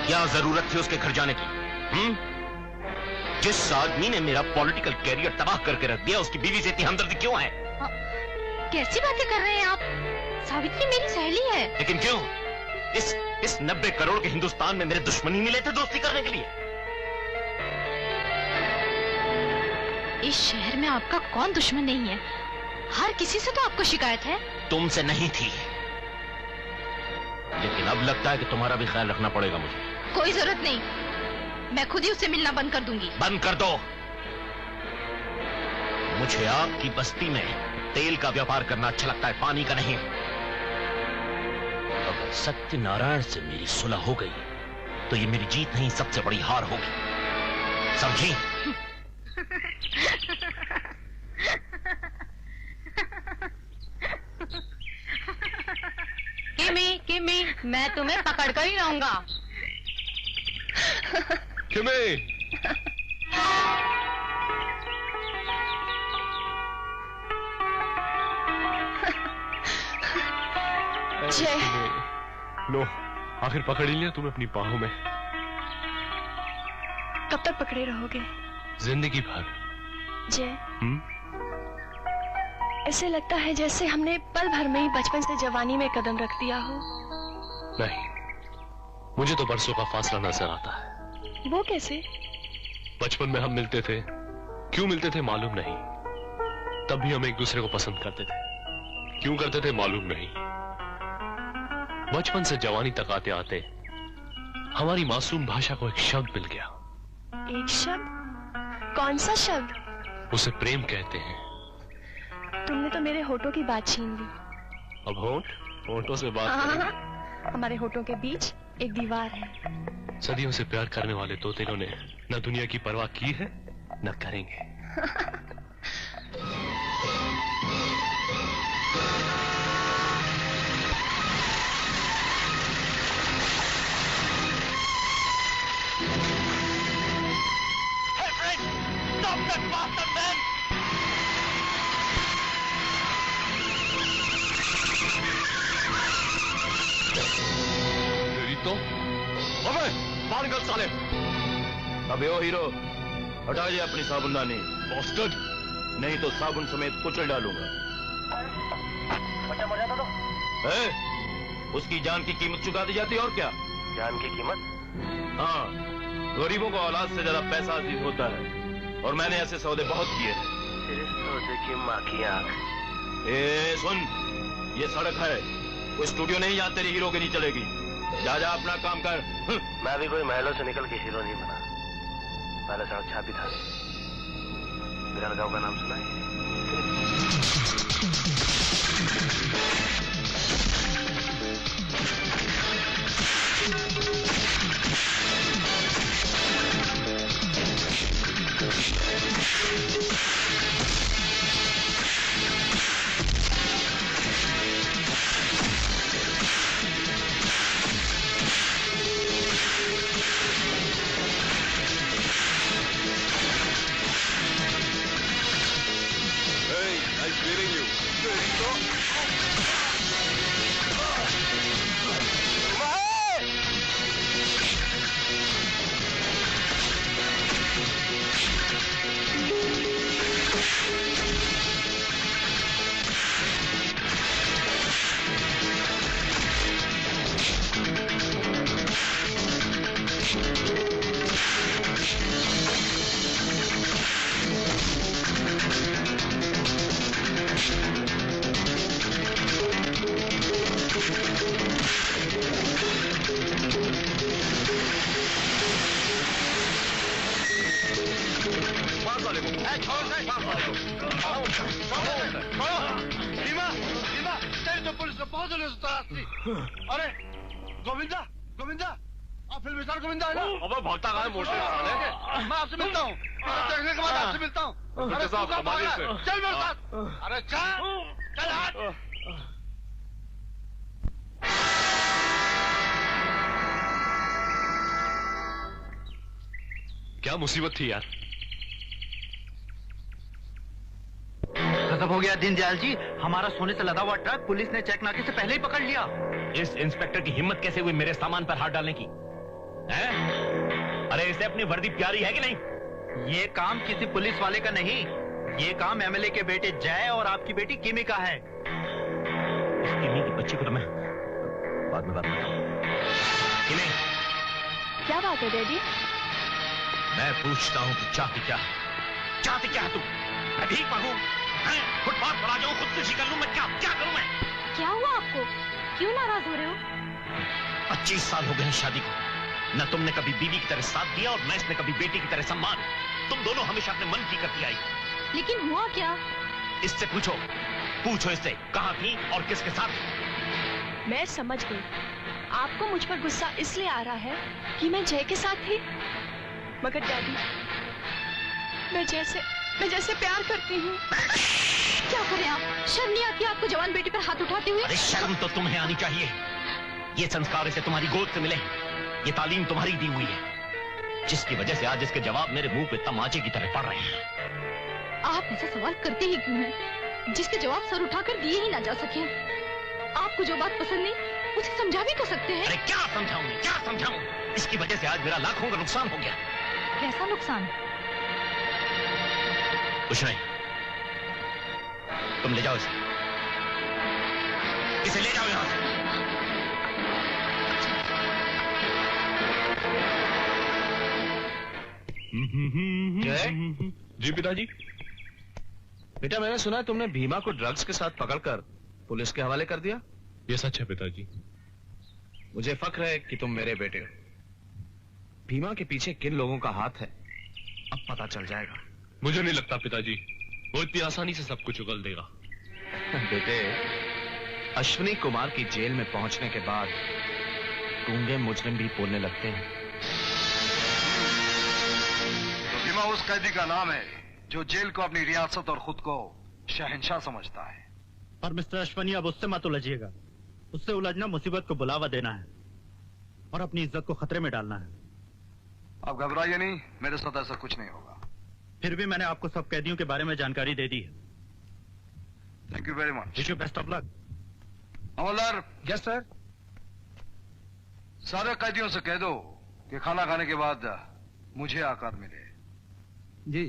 क्या जरूरत थी उसके घर जाने की? जिस आदमी ने मेरा पॉलिटिकल कैरियर तबाह करके रख दिया, उसकी बीवी से इतनी हमदर्दी क्यों है? कैसी बातें कर रहे हैं आप? सावित्री मेरी सहेली है। लेकिन क्यों? इस 90 करोड़ के हिंदुस्तान में मेरे दुश्मन ही मिले थे दोस्ती करने के लिए। इस शहर में आपका कौन दुश्मन नहीं है? हर किसी से तो आपको शिकायत है। तुमसे नहीं थी, लेकिन अब लगता है कि तुम्हारा भी ख्याल रखना पड़ेगा मुझे। कोई जरूरत नहीं, मैं खुद ही उससे मिलना बंद कर दूंगी। बंद कर दो। मुझे आपकी बस्ती में तेल का व्यापार करना अच्छा लगता है, पानी का नहीं। अगर सत्यनारायण से मेरी सुलह हो गई तो ये मेरी जीत नहीं, सबसे बड़ी हार होगी, समझी? किमी, मैं तुम्हें पकड़ कर ही लाऊंगा। किमी, लो, आखिर पकड़ ही लिया तुम्हें अपनी बाहों में। कब तक पकड़े रहोगे? जिंदगी भर। जय, ऐसे लगता है जैसे हमने पल भर में ही बचपन से जवानी में कदम रख दिया हो। नहीं, मुझे तो बरसों का फासला नजर आता है। वो कैसे? बचपन में हम मिलते थे, क्यों मिलते थे मालूम नहीं, तब भी हम एक दूसरे को पसंद करते थे, क्यों करते थे मालूम नहीं। बचपन से जवानी तक आते आते हमारी मासूम भाषा को एक शब्द मिल गया। एक शब्द? कौन सा शब्द? उसे प्रेम कहते हैं। तुमने तो मेरे होठों की बात छीन ली। अब होठों से बात करें। हमारे होठों के बीच एक दीवार है। सदियों से प्यार करने वाले दो तीनों ने न दुनिया की परवाह की है न करेंगे। Hey friend, stop that bastard man! तो अबे बाहर निकल साले। अबे ओ हीरो, हटा जा अपनी साबुनदानी। बॉस्टर्ड, नहीं तो साबुन समेत कुचल डालूंगा। बच्चा मर जाता तो? उसकी जान की कीमत चुका दी जाती है और क्या? जान की कीमत? हाँ, गरीबों को औलाद से ज्यादा पैसा अजीज होता है, और मैंने ऐसे सौदे बहुत किए हैं। इस सौदे की माँ की आंख। ए सुन, ये सड़क है, कोई स्टूडियो नहीं, यहाँ तेरी हीरो की नहीं चलेगी। जा जा अपना काम कर। मैं भी कोई महलों से निकल के हीरो नहीं बना, पहले सड़क छापी था। बिलाल गांव का नाम सुना है? मुझे पुलिस ने बहुत दिनों से तलाश थी। अरे गोविंदा, गोविंदा, आप फिल्म स्टार गोविंदा है ना? अबे भागता कहाँ है मोटे साले? मैं आपसे मिलता हूँ, देखने के बाद आपसे मिलता हूँ। अरे साहब, तू कहाँ भाग रहा है? से। चल मेरे साथ। अरे चल, चल हट। क्या मुसीबत थी यार? खत्म हो गया दीनदयाल जी। हमारा सोने से लदा हुआ ट्रक पुलिस ने चेक नाके से पहले ही पकड़ लिया। इस इंस्पेक्टर की हिम्मत कैसे हुई मेरे सामान पर हाथ डालने की? हैं? अरे इसे अपनी वर्दी प्यारी है कि नहीं? ये काम किसी पुलिस वाले का नहीं, ये काम एमएलए के बेटे जय और आपकी बेटी किमी का है। इस किमी की बच्ची को तो मैं बाद में बात करता हूं। किमी, क्या बात है डैडी? मैं पूछता हूं कि चाहती क्या है? चाहती क्या है तू? मैं भीख मांगू? फुटपाथ पर आ जाऊं, खुदकुशी कर लूं? मैं क्या क्या करूं मैं? क्या हुआ आपको? क्यों नाराज हो रहे हो? 25 साल हो गए हैं शादी को। न तुमने कभी बीवी की तरह साथ दिया और न इसने कभी बेटी की तरह सम्मान। तुम दोनों हमेशा अपने मन की करती आई। लेकिन हुआ क्या? इससे पूछो, पूछो इससे कहाँ थी और किसके साथ? मैं समझ गई। आपको मुझ पर गुस्सा इसलिए आ रहा है कि मैं जय के साथ थी। मगर डैडी, मैं जैसे प्यार करती हूँ। क्या करें आप? शर्म नहीं आती आपको जवान बेटी पर हाथ उठाते हुए? अरे शर्म तो तुम्हें आनी चाहिए। ये संस्कार इसे तुम्हारी गोद से मिले, ये तालीम तुम्हारी दी हुई है, जिसकी वजह से आज इसके जवाब मेरे मुंह पे तमाचे की तरह पड़ रहे हैं। आप ऐसा सवाल करते ही क्यों हैं, जिसके जवाब सर उठाकर दिए ही ना जा सके? आपको जो बात पसंद नहीं उसे समझा भी तो सकते हैं। अरे क्या समझाऊं, क्या समझाऊं? इसकी वजह से आज मेरा लाखों का नुकसान हो गया। कैसा नुकसान? कुछ नहीं, तुम ले जाओ इसे ले जाओ यहां से। जय? जी पिताजी। बेटा मैंने सुना है तुमने भीमा को ड्रग्स के साथ पकड़कर पुलिस के हवाले कर दिया। ये सच है पिताजी। मुझे फक्र है कि तुम मेरे बेटे हो। भीमा के पीछे किन लोगों का हाथ है अब पता चल जाएगा। मुझे नहीं लगता पिताजी वो इतनी आसानी से सब कुछ उगल देगा। बेटे, अश्विनी कुमार की जेल में पहुंचने के बाद गूंगे मुजरिम भी बोलने लगते हैं। तो भीमा उस कैदी का नाम है जो जेल को अपनी रियासत और खुद को शहंशाह समझता है। और मिस्टर अश्वनी, अब उससे मत उलझिएगा। उससे उलझना मुसीबत को बुलावा देना है और अपनी इज्जत को खतरे में डालना है। आप घबराइए नहीं, मेरे साथ ऐसा कुछ नहीं होगा। फिर भी मैंने आपको सब कैदियों के बारे में जानकारी दे दी है। Thank you very much. Wish you best of luck. Havildar. Yes sir. सारे कैदियों से कह दो कि खाना खाने के बाद मुझे आकर मिले। जी।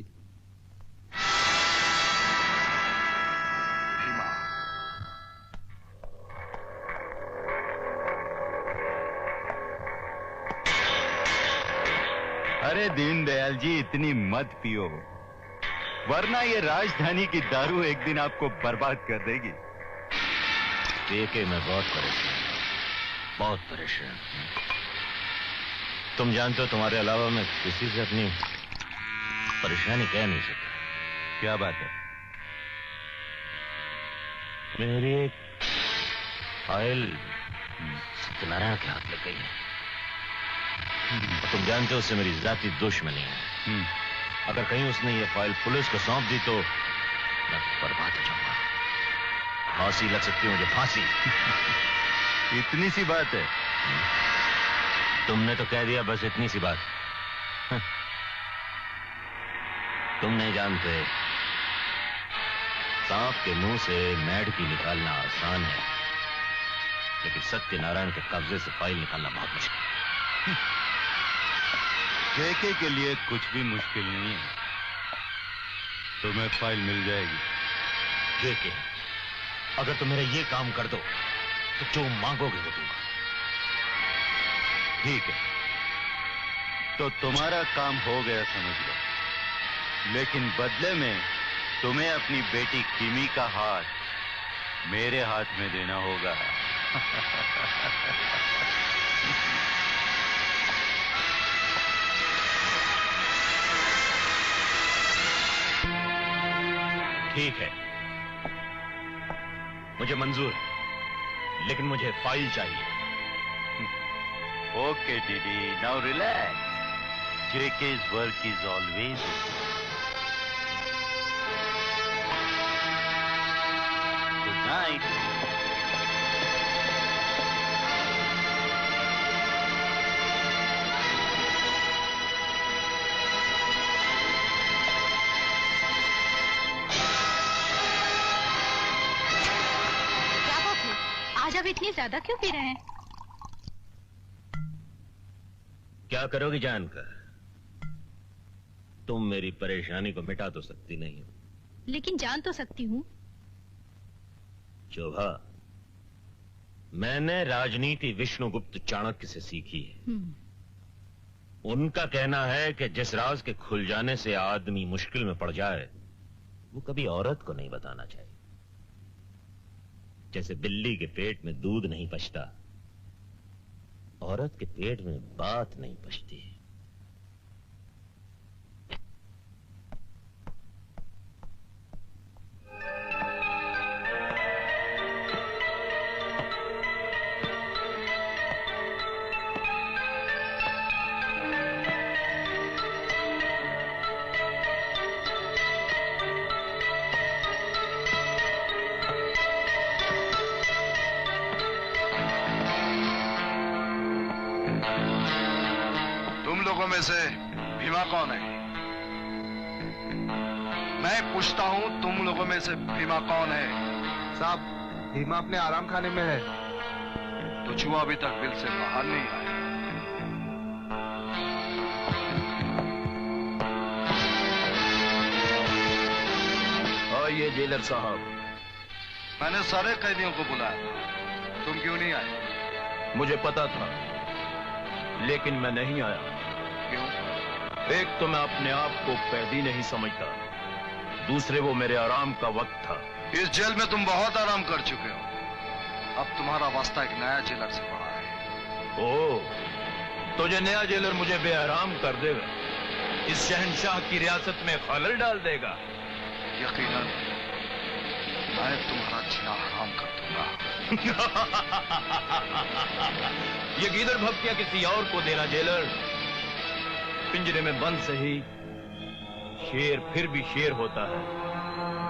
अरे दीनदयाल जी, इतनी मत पियो, वरना ये राजधानी की दारू एक दिन आपको बर्बाद कर देगी। देखे मैं बहुत परेशान। तुम जानते हो तुम्हारे अलावा मैं किसी से अपनी परेशानी कह नहीं सकता। क्या बात है? मेरी एक फाइल सत्यनारायण के हाथ लग गई है। तुम जानते हो उससे मेरी जाति दुश्मनी है। अगर कहीं उसने ये फाइल पुलिस को सौंप दी तो मैं बर्बाद हो जाऊंगा। फांसी लग सकती है मुझे, फांसी। इतनी सी बात है? तुमने तो कह दिया, बस इतनी सी बात। तुम नहीं जानते, सांप के मुंह से मेढकी निकालना आसान है, लेकिन सत्यनारायण के कब्जे से फाइल निकालना बहुत मुश्किल है। जेके के लिए कुछ भी मुश्किल नहीं है, तुम्हें फाइल मिल जाएगी। जेके, अगर तुम मेरा ये काम कर दो तो जो मांगोगे वो दूंगा। ठीक है, तो तुम्हारा काम हो गया समझ लो, लेकिन बदले में तुम्हें अपनी बेटी किमी का हाथ मेरे हाथ में देना होगा। ठीक है, मुझे मंजूर है। लेकिन मुझे फाइल चाहिए। Okay DD, now relax. JK's work is always good night. क्या बात है, आज आप इतनी ज्यादा क्यों पी रहे हैं? क्या करोगी जानकर? तुम मेरी परेशानी को मिटा तो सकती नहीं हो, लेकिन जान तो सकती हूँ। शोभा, मैंने राजनीति विष्णुगुप्त चाणक्य से सीखी है। उनका कहना है कि जिस राज के खुल जाने से आदमी मुश्किल में पड़ जाए, वो कभी औरत को नहीं बताना चाहिए। जैसे बिल्ली के पेट में दूध नहीं पचता, औरत के पेट में बात नहीं पचती। में से भीमा कौन है? मैं पूछता हूं, तुम लोगों में से भीमा कौन है? साहब, भीमा अपने आराम खाने में है। तो चूहा अभी तक बिल से बाहर नहीं आया। आइए जेलर साहब। मैंने सारे कैदियों को बुलाया था, तुम क्यों नहीं आए? मुझे पता था, लेकिन मैं नहीं आया। क्यों? एक तो मैं अपने आप को कैदी नहीं समझता, दूसरे वो मेरे आराम का वक्त था। इस जेल में तुम बहुत आराम कर चुके हो, अब तुम्हारा वास्ता एक नया जेलर से पड़ा है। ओह, तो ये नया जेलर मुझे बेआराम कर देगा, इस शहंशाह की रियासत में खलल डाल देगा। यकीनन मैं तुम्हारा जीना हराम कर दूंगा। ये गीदड़ भक्तियां किसी और को देना जेलर। पिंजरे में बंद सही, शेर फिर भी शेर होता है।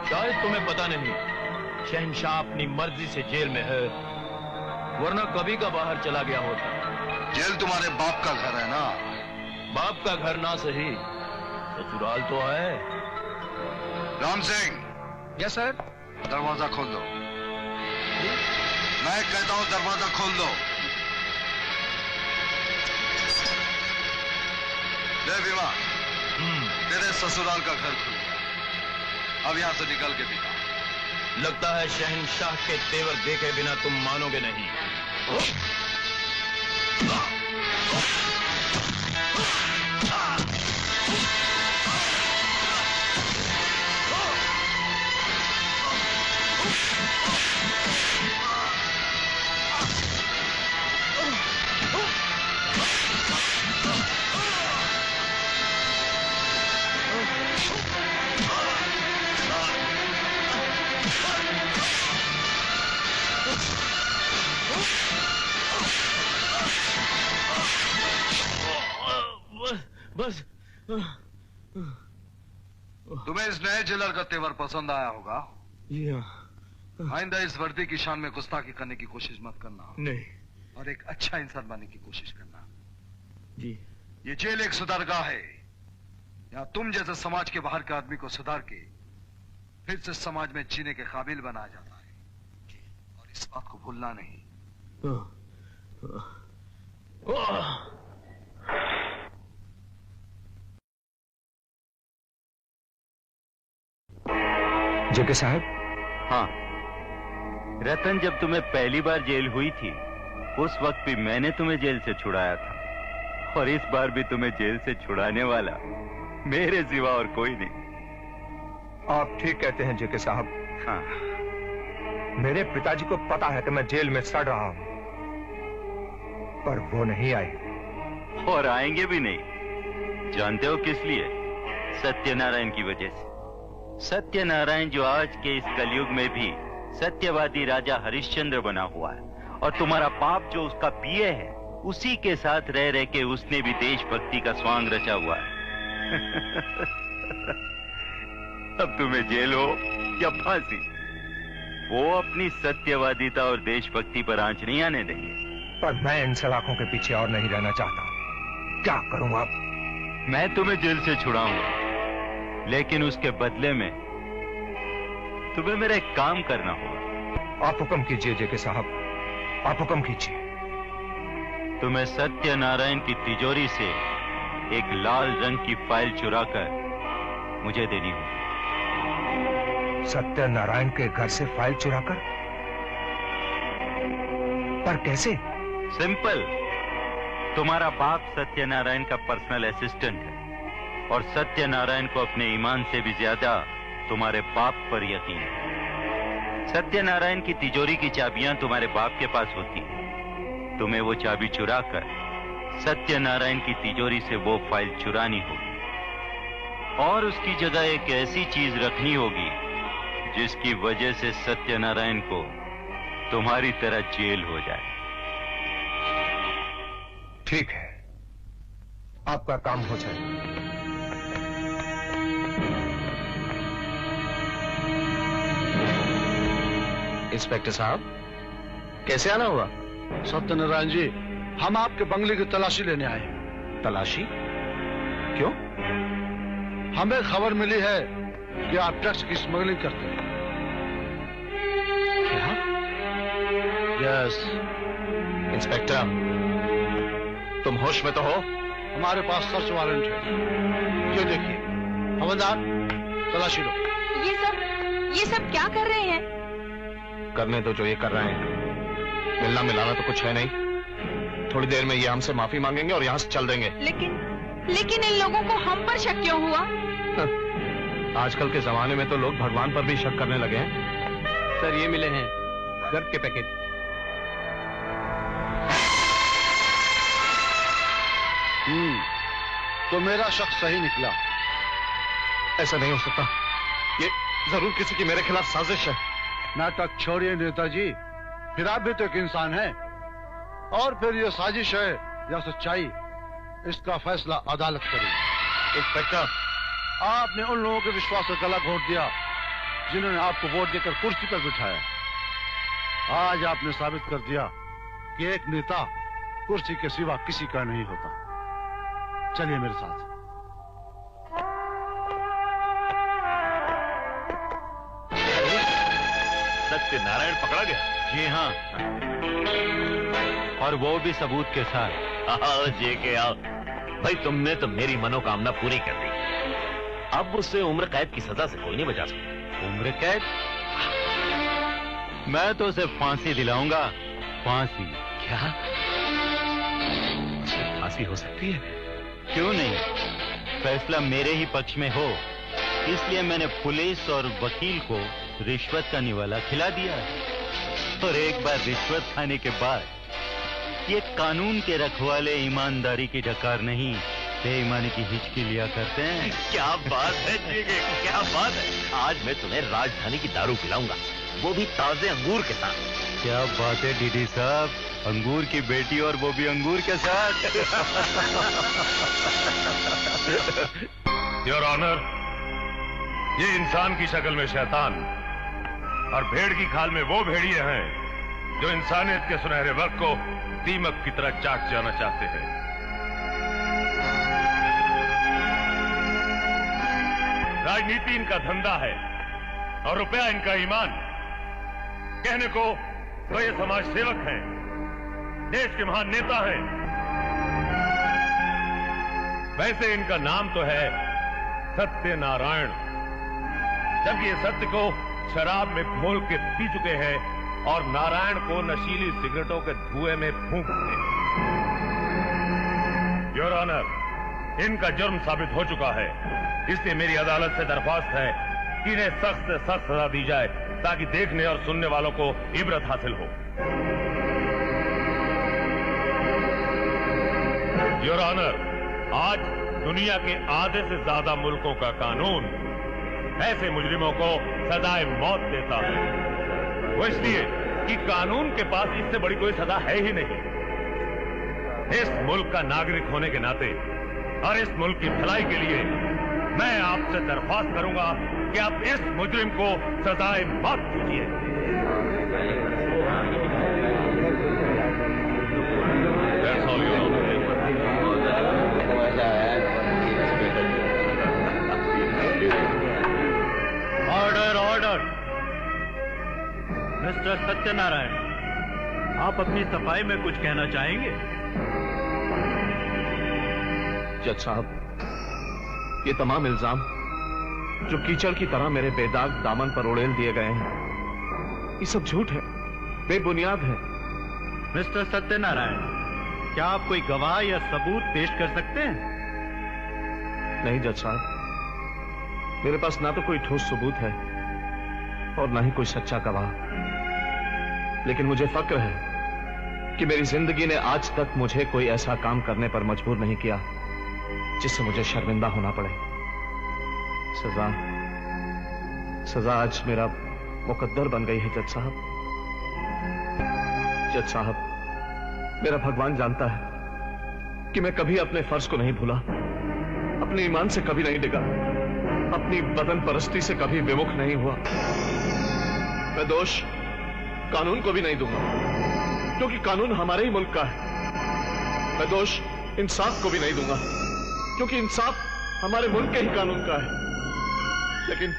शायद तुम्हें पता नहीं, शहंशाह अपनी मर्जी से जेल में है, वरना कभी का बाहर चला गया होता। जेल तुम्हारे बाप का घर है ना? बाप का घर ना सही, ससुराल तो है। राम सिंह। Yes sir. दरवाजा खोल दो। मैं कहता हूं दरवाजा खोल दो। ले भीमा, तेरे ससुराल का घर खुल गया, अब यहां से निकल के दिखा। लगता है शहंशाह के तेवर देखे बिना तुम मानोगे नहीं। बस तुम्हें इस नए जेलर का तेवर पसंद आया होगा। हाँ। आइंदा इस वर्दी की शान में गुस्ताखी करने की कोशिश मत करना। नहीं। और एक अच्छा इंसान बनने की कोशिश करना। जी। ये जेल एक सुधारगाह है, यहाँ तुम जैसे समाज के बाहर के आदमी को सुधार के फिर से समाज में जीने के काबिल बनाया जाता है, और इस बात को भूलना नहीं। जेके साहब। हाँ, रतन, जब तुम्हें पहली बार जेल हुई थी, उस वक्त भी मैंने तुम्हें जेल से छुड़ाया था, और इस बार भी तुम्हें जेल से छुड़ाने वाला मेरे सिवा और कोई नहीं। आप ठीक कहते हैं जेके साहब। हाँ। मेरे पिताजी को पता है कि मैं जेल में सड़ रहा हूं, पर वो नहीं आए और आएंगे भी नहीं। जानते हो किस लिए? सत्यनारायण की वजह से। सत्यनारायण जो आज के इस कलयुग में भी सत्यवादी राजा हरिश्चंद्र बना हुआ है, और तुम्हारा बाप जो उसका पीए है, उसी के साथ रह रह के उसने भी देशभक्ति का स्वांग रचा हुआ है। अब तुम्हें जेल हो या फांसी, वो अपनी सत्यवादिता और देशभक्ति पर आंच नहीं आने देंगे। पर मैं इन सलाखों के पीछे और नहीं रहना चाहता। क्या करूं अब? मैं तुम्हें जेल से छुड़ाऊंगा, लेकिन उसके बदले में तुम्हें मेरा एक काम करना होगा। आप हुक्म कीजिए जेके साहब, आप हुक्म कीजिए। तुम्हें सत्यनारायण की तिजोरी से एक लाल रंग की फाइल चुराकर मुझे देनी होगी। सत्यनारायण के घर से फाइल चुराकर? पर कैसे? सिंपल। तुम्हारा बाप सत्यनारायण का पर्सनल असिस्टेंट है और सत्यनारायण को अपने ईमान से भी ज्यादा तुम्हारे बाप पर यकीन है। सत्यनारायण की तिजोरी की चाबियां तुम्हारे बाप के पास होती हैं। तुम्हें वो चाबी चुराकर सत्यनारायण की तिजोरी से वो फाइल चुरानी होगी और उसकी जगह एक ऐसी चीज रखनी होगी जिसकी वजह से सत्यनारायण को तुम्हारी तरह जेल हो जाए। ठीक है, आपका काम हो जाए। इंस्पेक्टर साहब, कैसे आना हुआ? सत्यनारायण जी, हम आपके बंगले की तलाशी लेने आए। तलाशी? क्यों? हमें खबर मिली है कि आप ड्रग्स की स्मगलिंग करते हैं। क्या? यस। इंस्पेक्टर, तुम होश में तो हो? हमारे पास सर्च वारंट है। ये देखिए, हवलदार, तलाशी लो। ये सब क्या कर रहे हैं? करने दो जो ये कर रहे हैं। मिलना मिलाना तो कुछ है नहीं। थोड़ी देर में ये हमसे माफी मांगेंगे और यहाँ से चल देंगे। लेकिन इन लोगों को हम पर शक क्यों हुआ? आजकल के जमाने में तो लोग भगवान पर भी शक करने लगे हैं। सर, ये मिले हैं गर्द के पैकेट। तो मेरा शक सही निकला। ऐसा नहीं हो सकता, ये जरूर किसी की मेरे खिलाफ साजिश है। नाटक छोड़िए नेताजी, फिर आप भी तो एक इंसान हैं। और फिर ये साजिश है या सच्चाई, इसका फैसला अदालत करेगी। इंस्पेक्टर, आपने उन लोगों के विश्वास से गला घोट दिया जिन्होंने आपको वोट देकर कुर्सी पर बिठाया। आज आपने साबित कर दिया कि एक नेता कुर्सी के सिवा किसी का नहीं होता। चलिए मेरे साथ। सत्यनारायण पकड़ा गया? जी हाँ, और वो भी सबूत के साथ। आओ जेके आओ। भाई, तुमने तो मेरी मनोकामना पूरी कर दी। अब उससे उम्र कैद की सजा से कोई नहीं बचा सकता। उम्र कैद? मैं तो उसे फांसी दिलाऊंगा। फांसी? क्या? फांसी हो सकती है? क्यों नहीं? फैसला मेरे ही पक्ष में हो, इसलिए मैंने पुलिस और वकील को रिश्वत का निवाला खिला दिया। और एक बार रिश्वत खाने के बाद ये कानून के रखवाले ईमानदारी की डकार नहीं, बेईमानी की हिचकी लिया करते हैं। क्या बात है जीगे, क्या बात है। आज मैं तुम्हें राजधानी की दारू पिलाऊंगा, वो भी ताजे अंगूर के साथ। क्या बात है डीडी साहब, अंगूर की बेटी और वो भी अंगूर के साथ। योर ऑनर, ये इंसान की शक्ल में शैतान और भेड़ की खाल में वो भेड़िए हैं जो इंसानियत के सुनहरे वक्त को दीमक की तरह चाट जाना चाहते हैं। राजनीति इनका धंधा है और रुपया इनका ईमान। कहने को तो ये समाज सेवक हैं, देश के महान नेता हैं। वैसे इनका नाम तो है सत्यनारायण, जबकि ये सत्य को शराब में घोल के पी चुके हैं और नारायण को नशीली सिगरेटों के धुएं में फूंकते हैं। योर ऑनर, इनका जुर्म साबित हो चुका है, इसलिए मेरी अदालत से दरख्वास्त है कि इन्हें सख्त से सख्त सजा दी जाए ताकि देखने और सुनने वालों को इबरत हासिल हो। योर ऑनर, आज दुनिया के आधे से ज्यादा मुल्कों का कानून ऐसे मुजरिमों को सजाए मौत देता है। वो इसलिए कि कानून के पास इससे बड़ी कोई सजा है ही नहीं। इस मुल्क का नागरिक होने के नाते और इस मुल्क की भलाई के लिए मैं आपसे दरख्वास्त करूंगा कि आप इस मुजरिम को सजाए मौत दीजिए। Order order. मिस्टर सत्यनारायण, आप अपनी सफाई में कुछ कहना चाहेंगे? जज साहब, ये तमाम इल्जाम जो कीचड़ की तरह मेरे बेदाग दामन पर उड़ेल दिए गए हैं, ये सब झूठ है, बेबुनियाद है। मिस्टर सत्यनारायण, क्या आप कोई गवाह या सबूत पेश कर सकते हैं? नहीं जज साहब, मेरे पास ना तो कोई ठोस सबूत है और ना ही कोई सच्चा गवाह, लेकिन मुझे फक्र है कि मेरी जिंदगी ने आज तक मुझे कोई ऐसा काम करने पर मजबूर नहीं किया जिससे मुझे शर्मिंदा होना पड़े। सजा आज मेरा मुकद्दर बन गई है जज साहब। जज साहब, मेरा भगवान जानता है कि मैं कभी अपने फर्ज को नहीं भूला, अपने ईमान से कभी नहीं डिगा, अपनी बदन परस्ती से कभी विमुख नहीं हुआ। मैं दोष कानून को भी नहीं दूंगा, क्योंकि कानून हमारे ही मुल्क का है। मैं दोष इंसाफ को भी नहीं दूंगा, क्योंकि इंसाफ हमारे मुल्क के ही कानून का है। लेकिन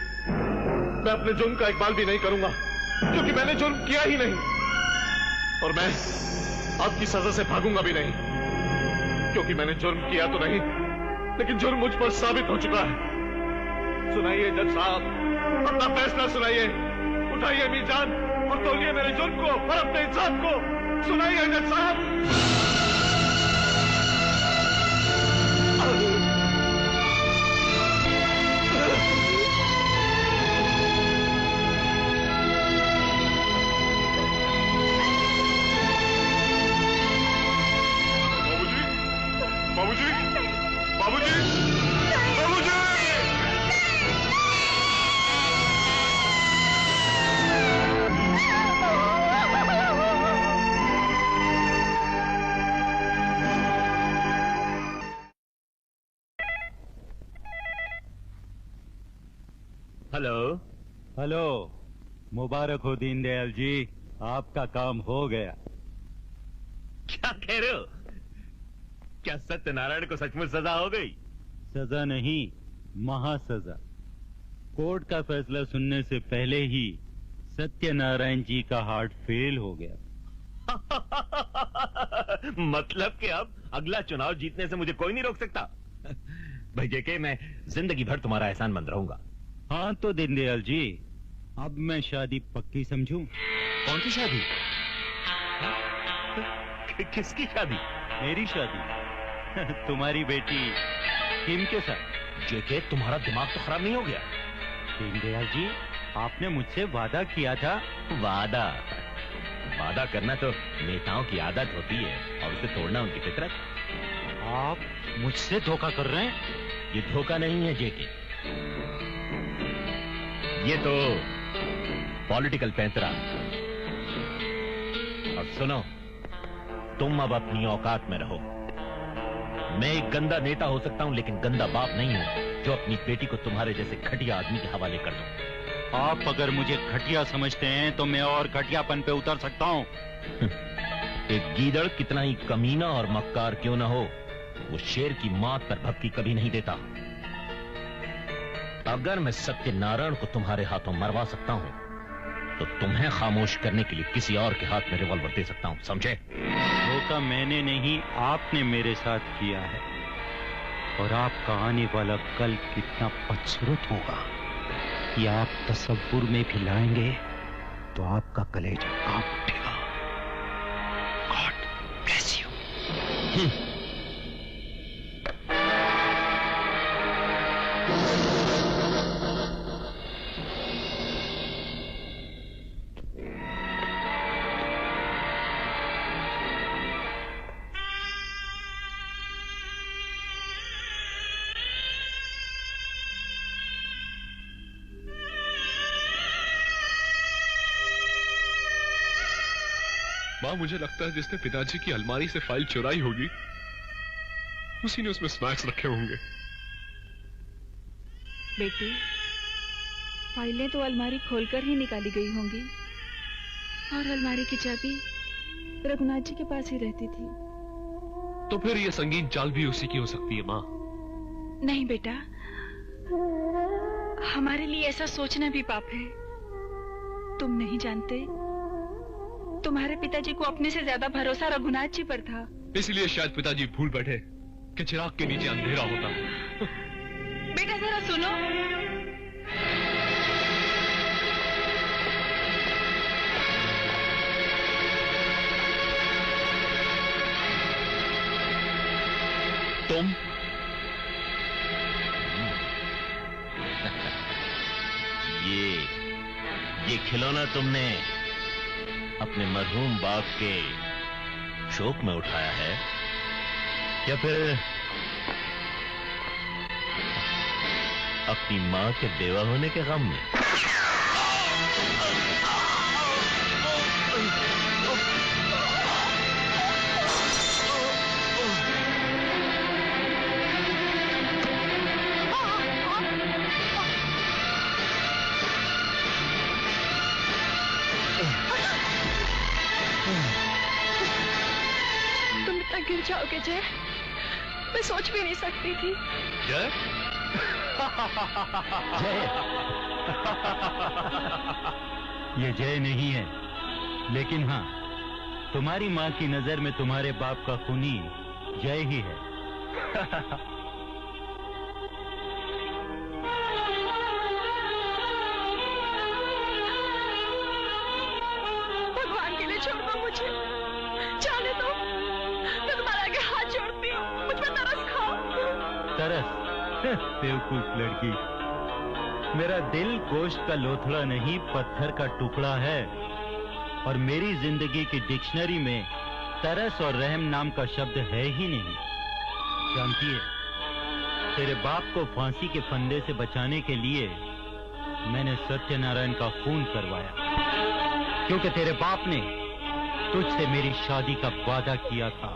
मैं अपने जुर्म का इकबाल भी नहीं करूंगा, क्योंकि मैंने जुर्म किया ही नहीं। और मैं आपकी सजा से भागूंगा भी नहीं, क्योंकि मैंने जुर्म किया तो नहीं, लेकिन जुर्म मुझ पर साबित हो चुका है। सुनाइए जज साहब, अपना फैसला सुनाइए, उठाइए मीजान और तौलिए मेरे जुर्म को और अपने इंसाफ को। सुनाइए जज साहब। बाबूजी, बाबूजी, बाबूजी। हेलो हेलो, मुबारक हो दीनदयाल जी, आपका काम हो गया। क्या कह रहे हो? क्या सत्यनारायण को सचमुच सजा हो गई? सजा नहीं, महासजा। कोर्ट का फैसला सुनने से पहले ही सत्यनारायण जी का हार्ट फेल हो गया। मतलब कि अब अगला चुनाव जीतने से मुझे कोई नहीं रोक सकता। भाई जेके, मैं जिंदगी भर तुम्हारा एहसानमंद रहूंगा। हाँ तो दीनदयाल जी, अब मैं शादी पक्की समझूं? कौन सी शादी? किसकी शादी? मेरी शादी तुम्हारी बेटी किम के साथ। जेके, तुम्हारा दिमाग तो खराब नहीं हो गया? दीनदयाल जी, आपने मुझसे वादा किया था। वादा करना तो नेताओं की आदत होती है और उसे तोड़ना उनकी फितरत। आप मुझसे धोखा कर रहे हैं? ये धोखा नहीं है जेके, ये तो पॉलिटिकल पैंतरा। और सुनो, तुम अब अपनी औकात में रहो। मैं एक गंदा नेता हो सकता हूं, लेकिन गंदा बाप नहीं हूं जो अपनी बेटी को तुम्हारे जैसे घटिया आदमी के हवाले कर दूं। आप अगर मुझे घटिया समझते हैं तो मैं और घटियापन पे उतर सकता हूं। एक गीदड़ कितना ही कमीना और मक्कार क्यों ना हो, वो शेर की मात पर भपकी कभी नहीं देता। अगर मैं सत्यनारायण को तुम्हारे हाथों मरवा सकता हूं, तो तुम्हें खामोश करने के लिए किसी और के हाथ में रिवॉल्वर दे सकता हूं, समझे? धोखा मैंने नहीं, आपने मेरे साथ किया है। और आपका आने वाला कल कितना बदसूरत होगा कि आप तसव्वुर में भी लाएंगे तो आपका कलेजा कांप उठेगा। God bless you. माँ, मुझे लगता है जिसने पिताजी की अलमारी से फाइल चुराई होगी उसी ने उसमें स्नैक्स रखे होंगे। बेटी, फाइलें तो अलमारी खोलकर ही निकाली गई होंगी और अलमारी की चाबी रघुनाथ जी के पास ही रहती थी। तो फिर ये संगीन चाल भी उसी की हो सकती है माँ। नहीं बेटा, हमारे लिए ऐसा सोचना भी पाप है। तुम नहीं जानते, तुम्हारे पिताजी को अपने से ज्यादा भरोसा रघुनाथ जी पर था। इसलिए शायद पिताजी भूल बैठे कि चिराग के नीचे अंधेरा होता है। बेटा जरा सुनो। तुम ये खिलौना तुमने अपने मरहूम बाप के शोक में उठाया है या फिर अपनी मां के बेवा होने के गम में? गिर जाओगे जय, मैं सोच भी नहीं सकती थी। जय? ये जय नहीं है, लेकिन हाँ, तुम्हारी माँ की नजर में तुम्हारे बाप का खूनी जय ही है। भगवान के लिए छोड़ दो मुझे, जाने दो। मैं तुम्हारे आगे हाथ जोड़ती हूँ, मुझ पर तरस खाओ। तरस? बेवकूफ लड़की, मेरा दिल गोश्त का लोथड़ा नहीं, पत्थर का टुकड़ा है। और मेरी जिंदगी की डिक्शनरी में तरस और रहम नाम का शब्द है ही नहीं। जानती है, तेरे बाप को फांसी के फंदे से बचाने के लिए मैंने सत्यनारायण का खून करवाया, क्योंकि तेरे बाप ने तुझसे मेरी शादी का वादा किया था।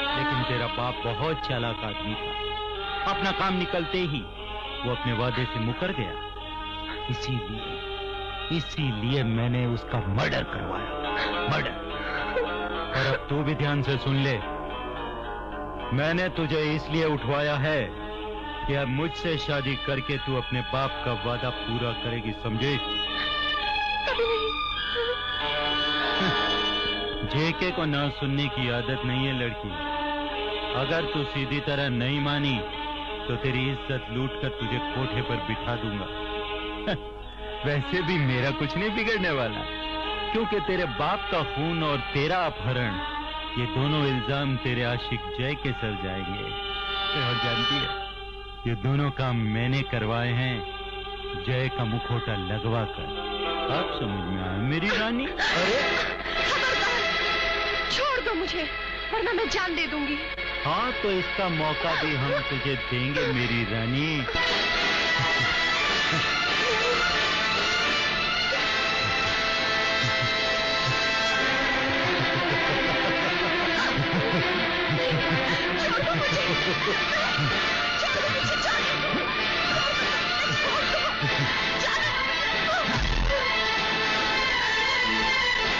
लेकिन तेरा बाप बहुत चालाक आदमी था, अपना काम निकलते ही वो अपने वादे से मुकर गया। इसीलिए मैंने उसका मर्डर करवाया, मर्डर। और अब तू भी ध्यान से सुन ले, मैंने तुझे इसलिए उठवाया है कि अब मुझसे शादी करके तू अपने बाप का वादा पूरा करेगी, समझे? कभी नहीं। जेके को ना सुनने की आदत नहीं है लड़की। अगर तू सीधी तरह नहीं मानी तो तेरी इज्जत लूटकर तुझे कोठे पर बिठा दूंगा। वैसे भी मेरा कुछ नहीं बिगड़ने वाला, क्योंकि तेरे बाप का खून और तेरा अपहरण, ये दोनों इल्जाम तेरे आशिक जय के सर जाएंगे। और जानती है, ये दोनों काम मैंने करवाए हैं जय का मुखौटा लगवा कर। अब समझ में आया मेरी रानी? अरे छोड़ दो मुझे, वरना मैं जान दे दूंगी। हाँ, तो इसका मौका भी हम तुझे देंगे मेरी रानी।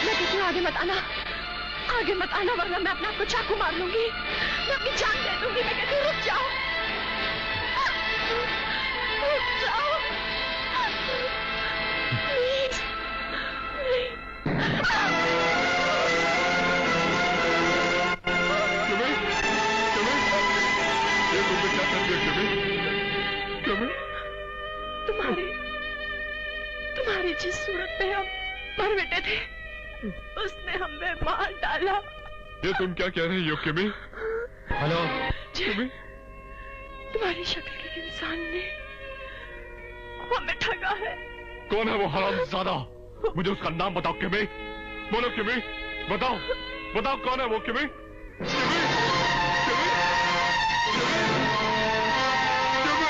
मैं कहती हूँ आगे मत आना, आगे मत आना, वरना मैं अपने आप को चाकू मार लूंगी, मैं अपनी जान दे दूंगी। मैं कहती हूँ रुक जाओ, रुक जाओ प्लीज। तुम्हारी जिस सूरत पे हम मर बैठे थे, उसने हमें मार डाला। ये तुम क्या कह रही हो किमी? हेलो किमी? तुम्हारी शक्ल के इंसान ने हमें ठगा है। कौन है वो हरामजादा? मुझे उसका नाम बताओ किमी, बोलो किमी, बताओ बताओ कौन है वो किमी? किमी? किमी? किमी?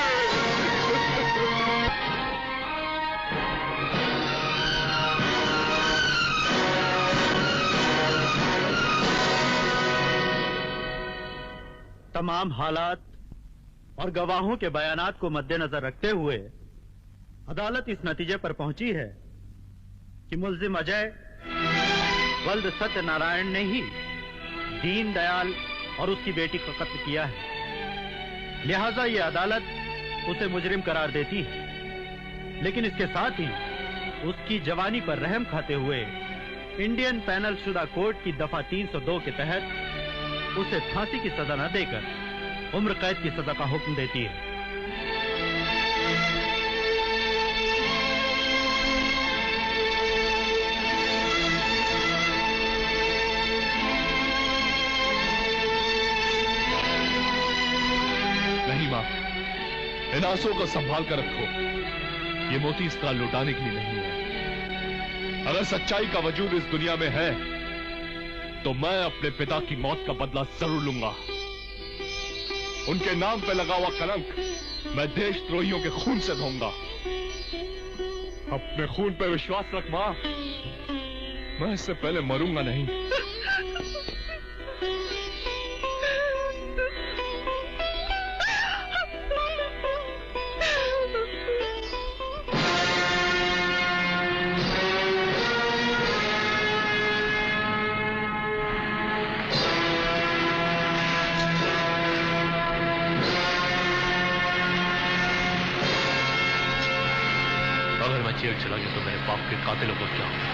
तमाम हालात और गवाहों के बयानात को मद्देनजर रखते हुए अदालत इस नतीजे पर पहुंची है कि मुल्जिम अजय वल्द सत्यनारायण ने ही दीन दयाल और उसकी बेटी का कत्ल किया है। लिहाजा ये अदालत उसे मुजरिम करार देती है, लेकिन इसके साथ ही उसकी जवानी पर रहम खाते हुए इंडियन पैनल शुदा कोर्ट की दफा 302 के तहत उसे फांसी की सजा न देकर उम्र कैद की सजा का हुक्म देती है। नहीं मां, इन आंसुओं को संभाल कर रखो। ये मोती इसका लुटाने के लिए नहीं है। अगर सच्चाई का वजूद इस दुनिया में है तो मैं अपने पिता की मौत का बदला जरूर लूंगा। उनके नाम पे लगा हुआ कलंक मैं देशद्रोहियों के खून से धोऊंगा। अपने खून पे विश्वास रख मां, मैं इससे पहले मरूंगा नहीं। जेल चला गया तो मेरे बाप के कातिलों को क्या होगा?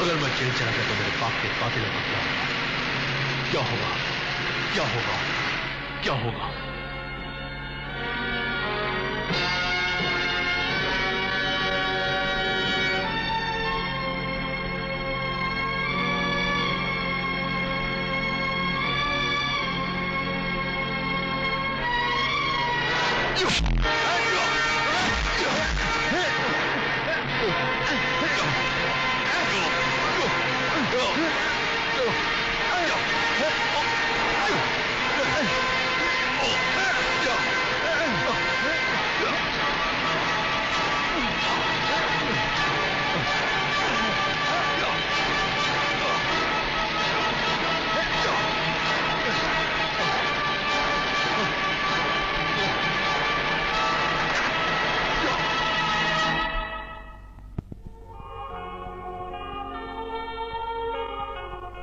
अगर मैं जेल चला गया तो मेरे बाप के कातिलों को क्या होगा? क्या होगा? क्या होगा? क्या होगा?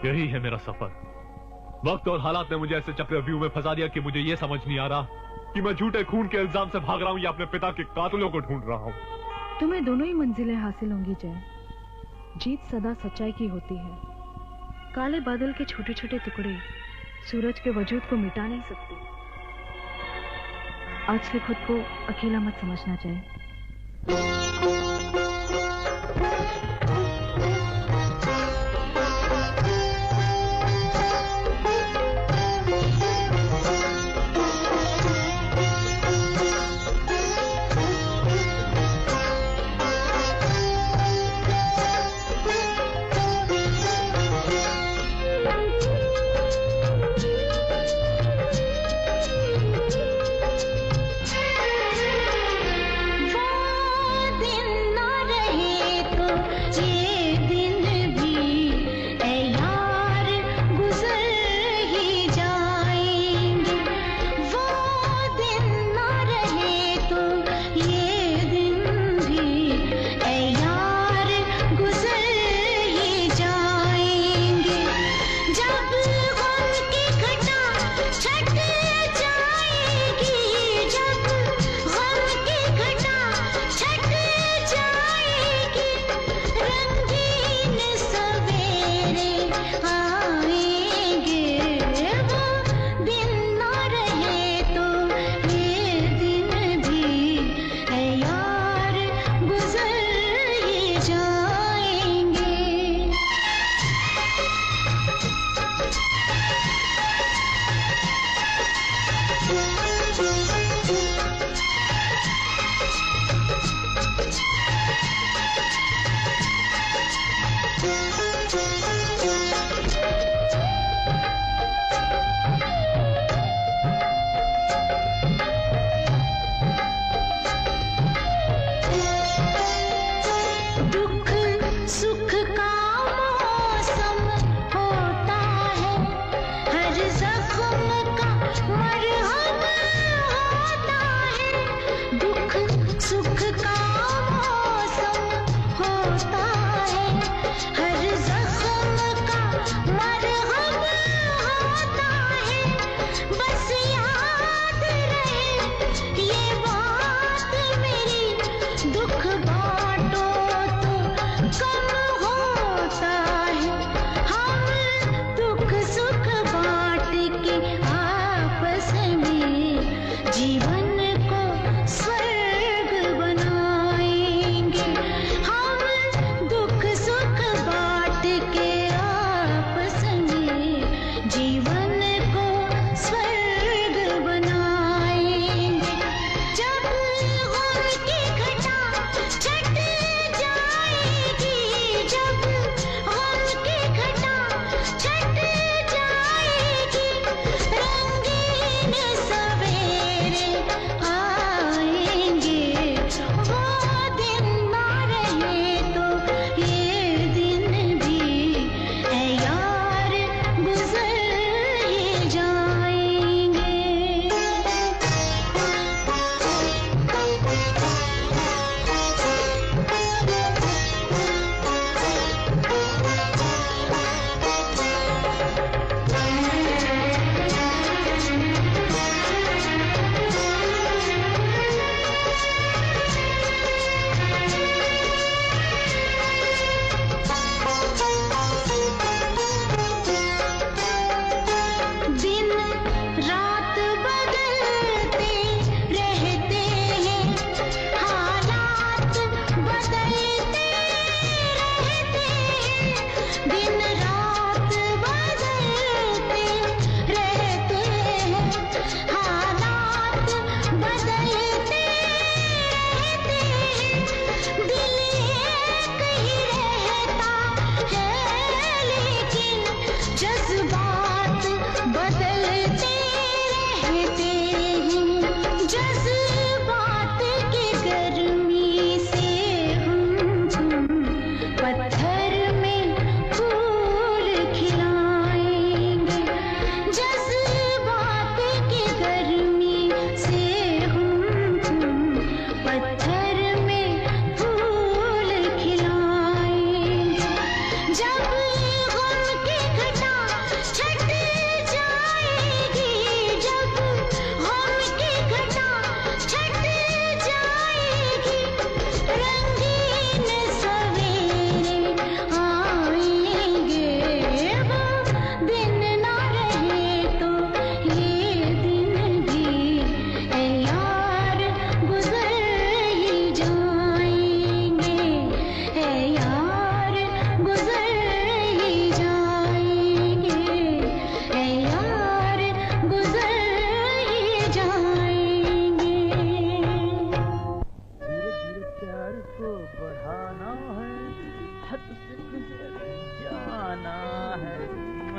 यही है मेरा सफर। वक्त और हालात ने मुझे ऐसे चक्रव्यूह में फंसा दिया कि मुझे यह समझ नहीं आ रहा कि मैं झूठे खून के इल्जाम से भाग रहा हूं या अपने पिता के कातिलों को ढूंढ रहा हूं। तुम्हें दोनों ही मंजिलें हासिल होंगी जय। जीत सदा सच्चाई की होती है। काले बादल के छोटे छोटे टुकड़े सूरज के वजूद को मिटा नहीं सकते। आज से खुद को अकेला मत समझना चाहिए। दिन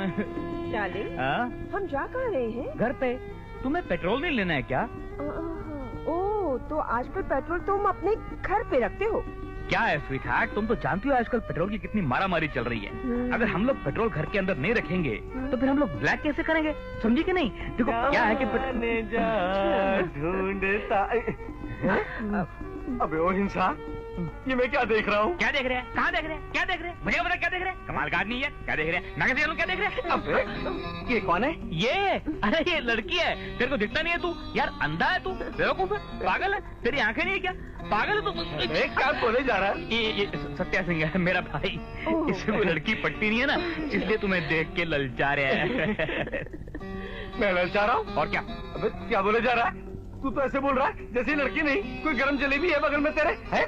डार्लिंग, हम जा कहाँ रहे हैं? घर पे। तुम्हें पेट्रोल नहीं लेना है क्या? ओह, तो आजकल पेट्रोल तुम अपने घर पे रखते हो? क्या है स्वीट हार्ट, तुम तो जानती हो आजकल पेट्रोल की कितनी मारामारी चल रही है। अगर हम लोग पेट्रोल घर के अंदर नहीं रखेंगे तो फिर हम लोग ब्लैक कैसे करेंगे, समझी कि नहीं? देखो क्या है कि ढूंढता। अबे ओ हिंसा, ये मैं क्या देख रहा हूँ? क्या देख रहे हैं? कहाँ देख रहे हैं? क्या देख रहे हैं? मुझे बता क्या देख रहे हैं? कमाल का आदमी है, क्या देख रहे हैं? मैं कैसे जानूं क्या देख रहे हैं? अबे ये कौन है? ये अरे ये लड़की है, तेरे को दिखता नहीं है? तू यार अंधा है, तू बेवकूफ है, पागल है, तेरी आंखें नहीं है क्या? पागल है तू। एक काम बोले जा रहा है। ये सत्या सिंह है मेरा भाई, इससे कोई लड़की पटती नहीं है ना, इसलिए तुम्हें देख के ललचा रहा है। मैं ललचा रहा हूँ? और क्या? अबे क्या बोले जा रहा है? तू तो ऐसे बोल रहा है जैसे लड़की नहीं कोई गरम जलेबी है बगल में तेरे है?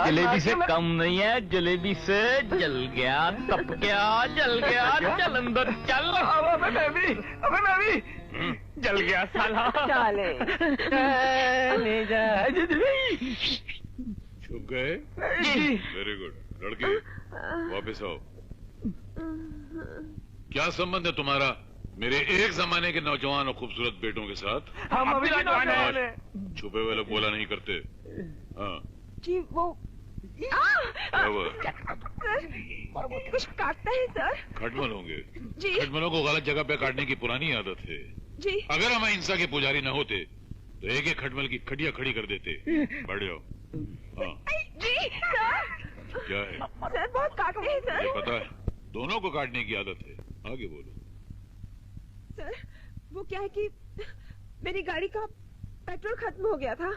जलेबी से कम नहीं है, जलेबी से जल गया, तप गया, जल गया, चल अंदर चल। अबे मैं भी जल गया साला। चले छुप गए? वेरी गुड लड़के, वापस आओ। क्या संबंध है तुम्हारा मेरे एक जमाने के नौजवान और खूबसूरत बेटों के साथ? हम अभी नौजवान हैं। छुपे हुए लोग बोला नहीं करते। हाँ जी वो कुछ काटता है सर। खटमल होंगे जी। खटमलों को गलत जगह पे काटने की पुरानी आदत है जी। अगर हम अहिंसा के पुजारी न होते तो एक एक खटमल की खटिया खड़ी कर देते। बढ़ जाओ। हाँ जी सर। क्या है? सर बहुत काटते हैं सर। मुझे पता है, दोनों को काटने की आदत है। आगे बोलो। सर वो क्या है कि मेरी गाड़ी का पेट्रोल खत्म हो गया था,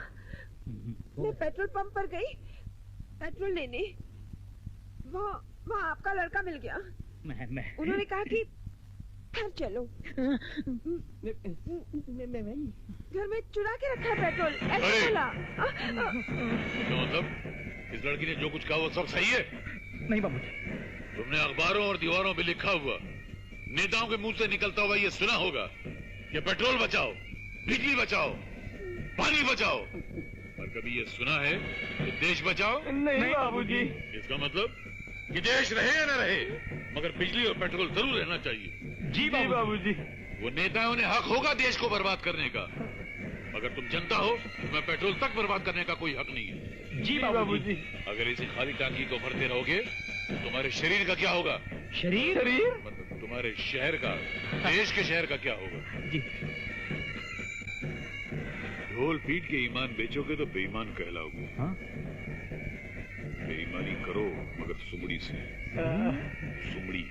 मैं पेट्रोल पंप पर गई पेट्रोल लेने, वहाँ आपका लड़का मिल गया। उन्होंने कहा कि घर चलो, घर में चुरा के रखा है पेट्रोल, ऐसे बोला। तो मतलब इस लड़की ने जो कुछ कहा वो सब सही है? नहीं बाबू, तुमने अखबारों और दीवारों पे लिखा हुआ, नेताओं के मुंह से निकलता हुआ ये सुना होगा कि पेट्रोल बचाओ, बिजली बचाओ, पानी बचाओ, और कभी ये सुना है कि देश बचाओ? नहीं बाबूजी। इसका मतलब कि देश रहे या न रहे मगर बिजली और पेट्रोल जरूर रहना चाहिए। जी बाबूजी। वो नेताओं ने हक होगा देश को बर्बाद करने का, अगर तुम जनता हो तो मैं पेट्रोल तक बर्बाद करने का कोई हक नहीं है। जी बाबूजी। अगर इसी खाली टांकी को भरते रहोगे तो तुम्हारे शरीर का क्या होगा? शरीर मतलब तुम्हारे शहर का, देश के शहर का क्या होगा? जी। ढोल पीट के ईमान बेचोगे तो बेईमान कहलाओगे। हाँ? बेईमानी करो मगर सुमड़ी से। सुमड़ी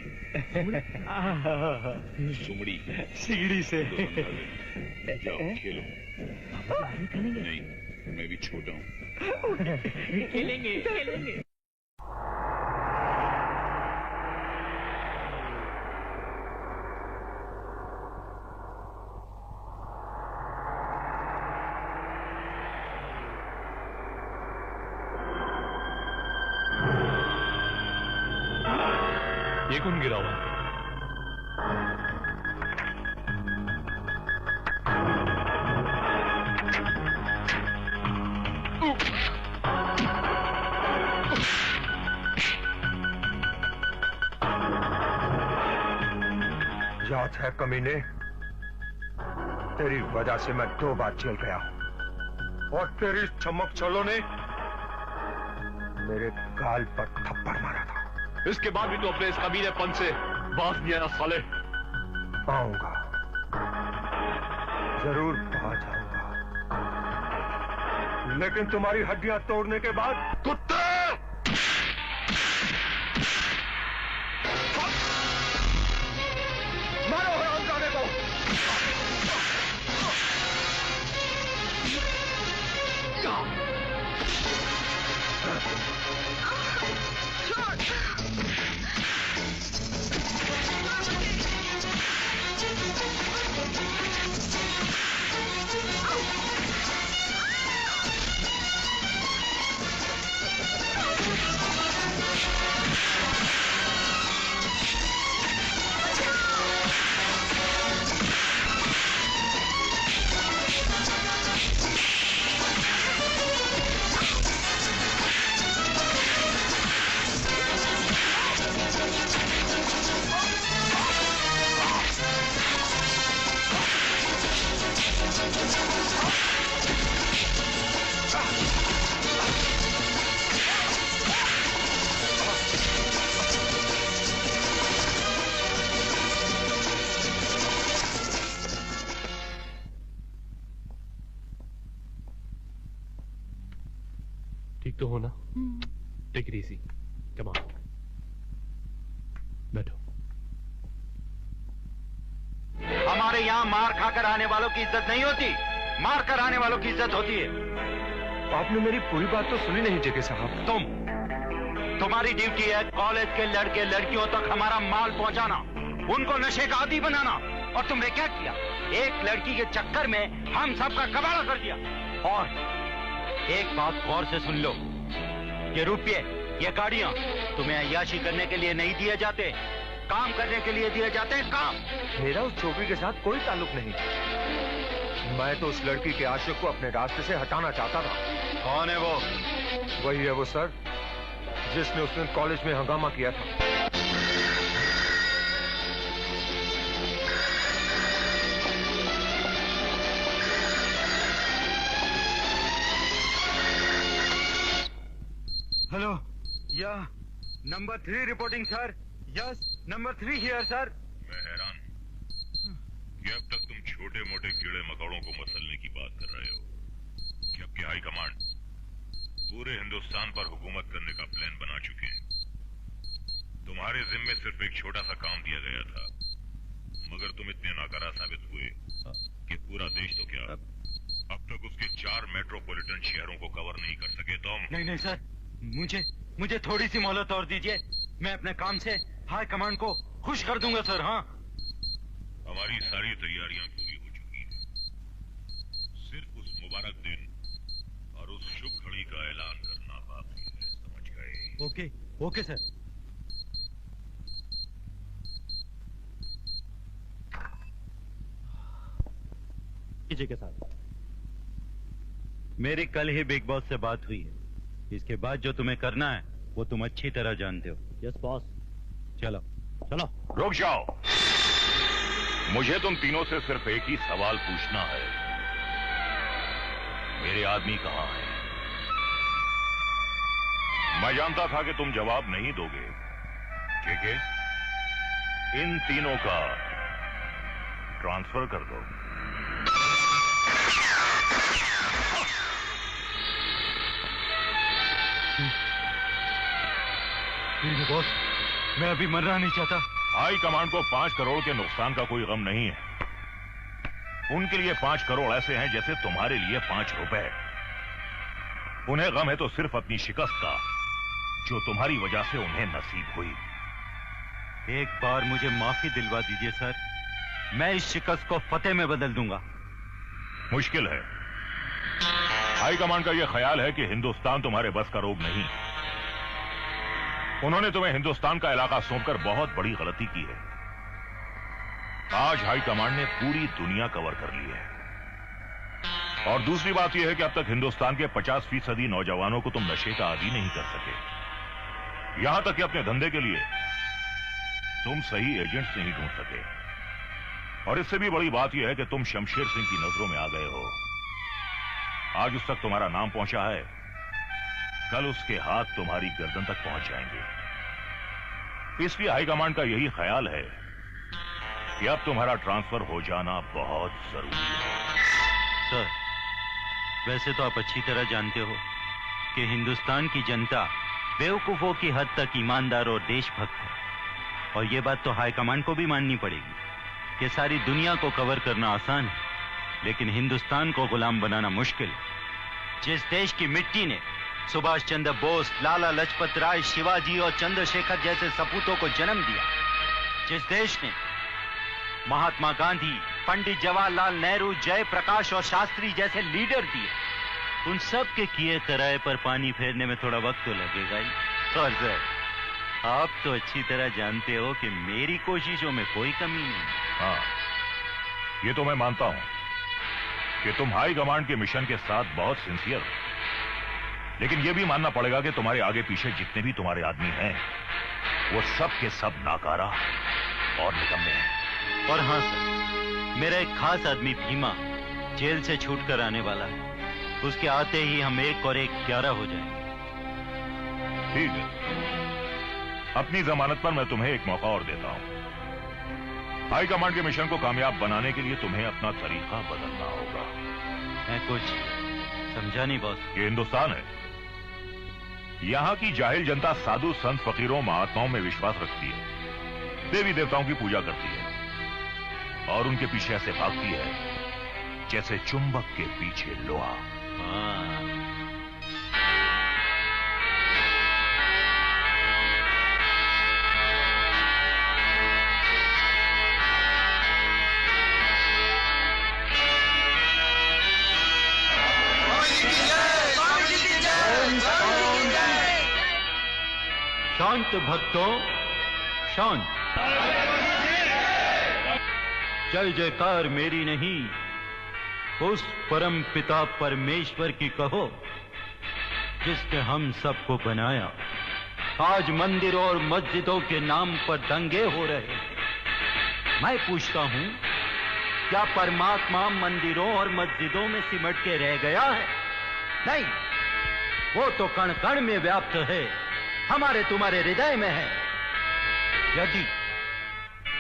सुमड़ी सिगड़ी से। जाओ खेलो। नहीं मैं भी छोटा हूँ। खेलेंगे खेलेंगे। ये कौन गिरा हुआ? याद है कमीने, तेरी वजह से मैं 2 बार जेल गया और तेरी चमक चलो ने मेरे गाल पर थप्पड़ मारा था। इसके बाद भी तो अपने इस कमीनेपन से बाज नहीं आया साले। आऊंगा, जरूर बाज आऊंगा, लेकिन तुम्हारी हड्डियां तोड़ने के बाद। कुत्ते! मारो हरामजादे को! ठीक तो हो ना? Take it easy, come on, बैठो। हमारे यहाँ मार खाकर आने वालों की इज्जत नहीं होती, मार कर आने वालों की इज्जत होती है। आपने मेरी पूरी बात तो सुनी नहीं जेके साहब। तुम्हारी ड्यूटी है कॉलेज के लड़के लड़कियों तक हमारा माल पहुंचाना, उनको नशे का आदी बनाना। और तुमने क्या किया? एक लड़की के चक्कर में हम सबका कबाड़ा कर दिया। और एक बात गौर से सुन लो, ये रुपये, ये गाड़ियां तुम्हें अय्याशी करने के लिए नहीं दिए जाते, काम करने के लिए दिए जाते हैं। काम। मेरा उस छोकरी के साथ कोई ताल्लुक नहीं, मैं तो उस लड़की के आशिक को अपने रास्ते से हटाना चाहता था। कौन है वो? वही है वो सर, जिसने उस दिन कॉलेज में हंगामा किया था। हेलो, या number 3 reporting sir. Yes, number 3 here sir. मैं हैरान कि अब तक तुम छोटे मोटे कीड़े मकोड़ों को मसलने की बात कर रहे हो कि अब हाई कमांड पूरे हिंदुस्तान पर हुकूमत करने का प्लान बना चुके हैं। तुम्हारे जिम्मे सिर्फ एक छोटा सा काम दिया गया था, मगर तुम इतने नाकारा साबित हुए कि पूरा देश तो क्या अब तक उसके 4 मेट्रोपॉलिटन शहरों को कवर नहीं कर सके तुम। नहीं सर, मुझे थोड़ी सी मोहलत और दीजिए, मैं अपने काम से हाई कमांड को खुश कर दूंगा सर। हाँ, हमारी सारी तैयारियां पूरी हो चुकी हैं, सिर्फ उस मुबारक दिन और उस शुभ घड़ी का ऐलान करना बाकी है, समझ गए? Okay sir. कीजिए के साथ मेरी कल ही बिग बॉस से बात हुई है, इसके बाद जो तुम्हें करना है वो तुम अच्छी तरह जानते हो। Yes boss. चलो चलो। रुक जाओ, मुझे तुम तीनों से सिर्फ एक ही सवाल पूछना है, मेरे आदमी कहां है? मैं जानता था कि तुम जवाब नहीं दोगे, ठीक है? इन तीनों का ट्रांसफर कर दो। बॉस, मैं अभी मरना नहीं चाहता। हाई कमांड को 5 करोड़ के नुकसान का कोई गम नहीं है। उनके लिए 5 करोड़ ऐसे हैं जैसे तुम्हारे लिए 5 रुपए। उन्हें गम है तो सिर्फ अपनी शिकस्त का, जो तुम्हारी वजह से उन्हें नसीब हुई। एक बार मुझे माफी दिलवा दीजिए सर, मैं इस शिकस्त को फतेह में बदल दूंगा। मुश्किल है। हाई कमांड का यह ख्याल है कि हिंदुस्तान तुम्हारे बस का रोग नहीं। उन्होंने तुम्हें हिंदुस्तान का इलाका सौंपकर बहुत बड़ी गलती की है। आज हाई कमांड ने पूरी दुनिया कवर कर ली है। और दूसरी बात यह है कि अब तक हिंदुस्तान के 50% नौजवानों को तुम नशे का आदी नहीं कर सके। यहां तक कि अपने धंधे के लिए तुम सही एजेंट्स नहीं ढूंढ सके। और इससे भी बड़ी बात यह है कि तुम शमशेर सिंह की नजरों में आ गए हो। आज उस तक तुम्हारा नाम पहुंचा है, कल उसके हाथ तुम्हारी गर्दन तक पहुंच जाएंगे। इसलिए हाईकमांड का यही ख्याल है कि अब तुम्हारा ट्रांसफर हो जाना बहुत जरूरी है। सर, वैसे तो आप अच्छी तरह जानते हो कि हिंदुस्तान की जनता बेवकूफों की हद तक ईमानदार और देशभक्त है। और ये बात तो हाईकमांड को भी माननी पड़ेगी कि सारी दुनिया को कवर करना आसान है, लेकिन हिंदुस्तान को गुलाम बनाना मुश्किल है। जिस देश की मिट्टी ने सुभाष चंद्र बोस, लाला लजपत राय, शिवाजी और चंद्रशेखर जैसे सपूतों को जन्म दिया, जिस देश ने महात्मा गांधी, पंडित जवाहरलाल नेहरू, जयप्रकाश और शास्त्री जैसे लीडर दिए, उन सब के किए कराए पर पानी फेरने में थोड़ा वक्त तो लगेगा ही। और सर, आप तो अच्छी तरह जानते हो कि मेरी कोशिशों में कोई कमी नहीं। हाँ, ये तो मैं मानता हूं कि तुम हाई कमांड के मिशन के साथ बहुत सिंसियर हो, लेकिन यह भी मानना पड़ेगा कि तुम्हारे आगे पीछे जितने भी तुम्हारे आदमी हैं, वो सब के सब नाकारा और निकम्मे हैं। और हाँ सर, मेरा एक खास आदमी भीमा जेल से छूट कर आने वाला है। उसके आते ही हम 1 और 1 11 हो जाएंगे। ठीक है, अपनी जमानत पर मैं तुम्हें एक मौका और देता हूं। हाई कमांड के मिशन को कामयाब बनाने के लिए तुम्हें अपना तरीका बदलना होगा। मैं कुछ समझा नहीं बॉस। ये हिंदुस्तान है, यहाँ की जाहिल जनता साधु संत फकीरों महात्माओं में विश्वास रखती है, देवी देवताओं की पूजा करती है और उनके पीछे ऐसे भागती है जैसे चुंबक के पीछे लोहा। शांत भक्तों, शांत। जय जयकार मेरी नहीं, उस परम पिता परमेश्वर की कहो जिसने हम सबको बनाया। आज मंदिरों और मस्जिदों के नाम पर दंगे हो रहे हैं। मैं पूछता हूं, क्या परमात्मा मंदिरों और मस्जिदों में सिमट के रह गया है? नहीं, वो तो कण कण में व्याप्त है, हमारे तुम्हारे हृदय में है।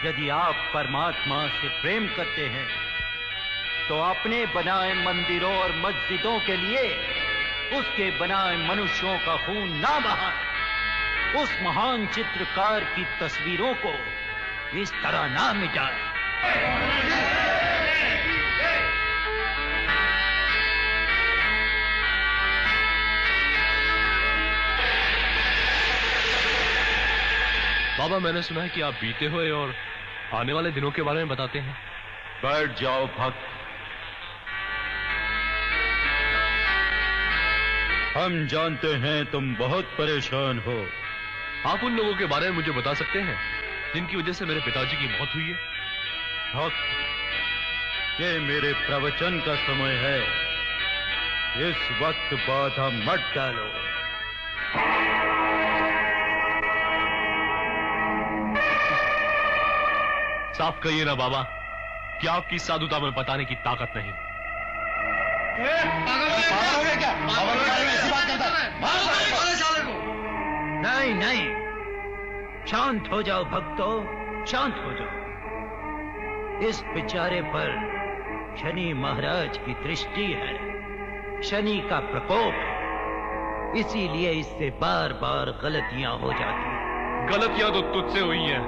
यदि आप परमात्मा से प्रेम करते हैं तो अपने बनाए मंदिरों और मस्जिदों के लिए उसके बनाए मनुष्यों का खून ना बहाएं। उस महान चित्रकार की तस्वीरों को इस तरह ना मिटाएं। बाबा, मैंने सुना है कि आप बीते हुए और आने वाले दिनों के बारे में बताते हैं। बैठ जाओ भक्त। हम जानते हैं तुम बहुत परेशान हो। आप उन लोगों के बारे में मुझे बता सकते हैं जिनकी वजह से मेरे पिताजी की मौत हुई है? भक्त, ये मेरे प्रवचन का समय है। इस वक्त बाधा मत डालो। साफ कहिए ना बाबा, कि आपकी साधुता में बताने की ताकत नहीं। नहीं नहीं, शांत हो जाओ भक्तों, शांत हो जाओ। इस बेचारे पर शनि महाराज की दृष्टि है, शनि का प्रकोप है, इसीलिए इससे बार बार गलतियां हो जाती हैं। गलतियां तो तुझसे हुई हैं।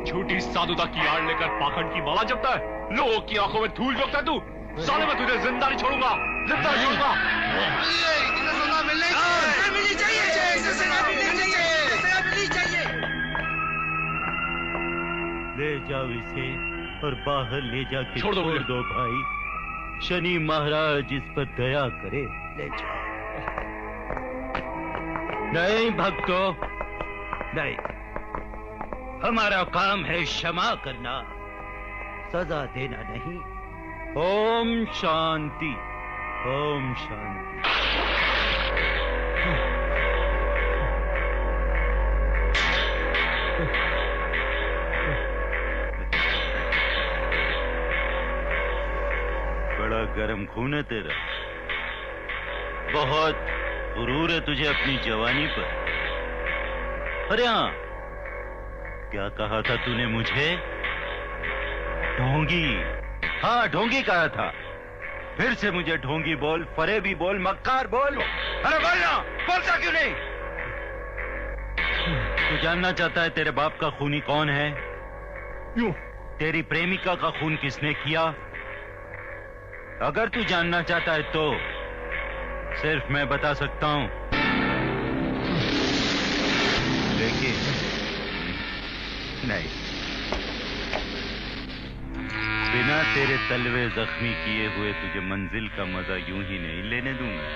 झूठी साधुता की आड़ लेकर पाखंड की माला जपता है, लोगों की आंखों में धूल झोंकता है तू। साले मैं तुझे जिंदा नहीं छोड़ूंगा, जिंदा नहीं छोड़ूंगा। ले जाओ इसे और बाहर ले जाके छोड़ दो भाई। शनि महाराज इस पर दया करे। ले जाओ। नहीं भक्तों, नहीं, हमारा काम है क्षमा करना, सजा देना नहीं। ओम शांति, ओम शांति। बड़ा गर्म खून है तेरा, बहुत गुरूर है तुझे अपनी जवानी पर। अरे हाँ, क्या कहा था तूने मुझे? ढोंगी। हाँ, ढोंगी कहा था। फिर से मुझे ढोंगी बोल, फरेबी बोल, मक्कार बोल। अरे बोलना, बोलता क्यों नहीं? तू जानना चाहता है तेरे बाप का खूनी कौन है? क्यों? तेरी प्रेमिका का खून किसने किया? अगर तू जानना चाहता है तो सिर्फ मैं बता सकता हूं, लेकिन नहीं, बिना तेरे तलवे जख्मी किए हुए तुझे मंजिल का मजा यूं ही नहीं लेने दूंगा।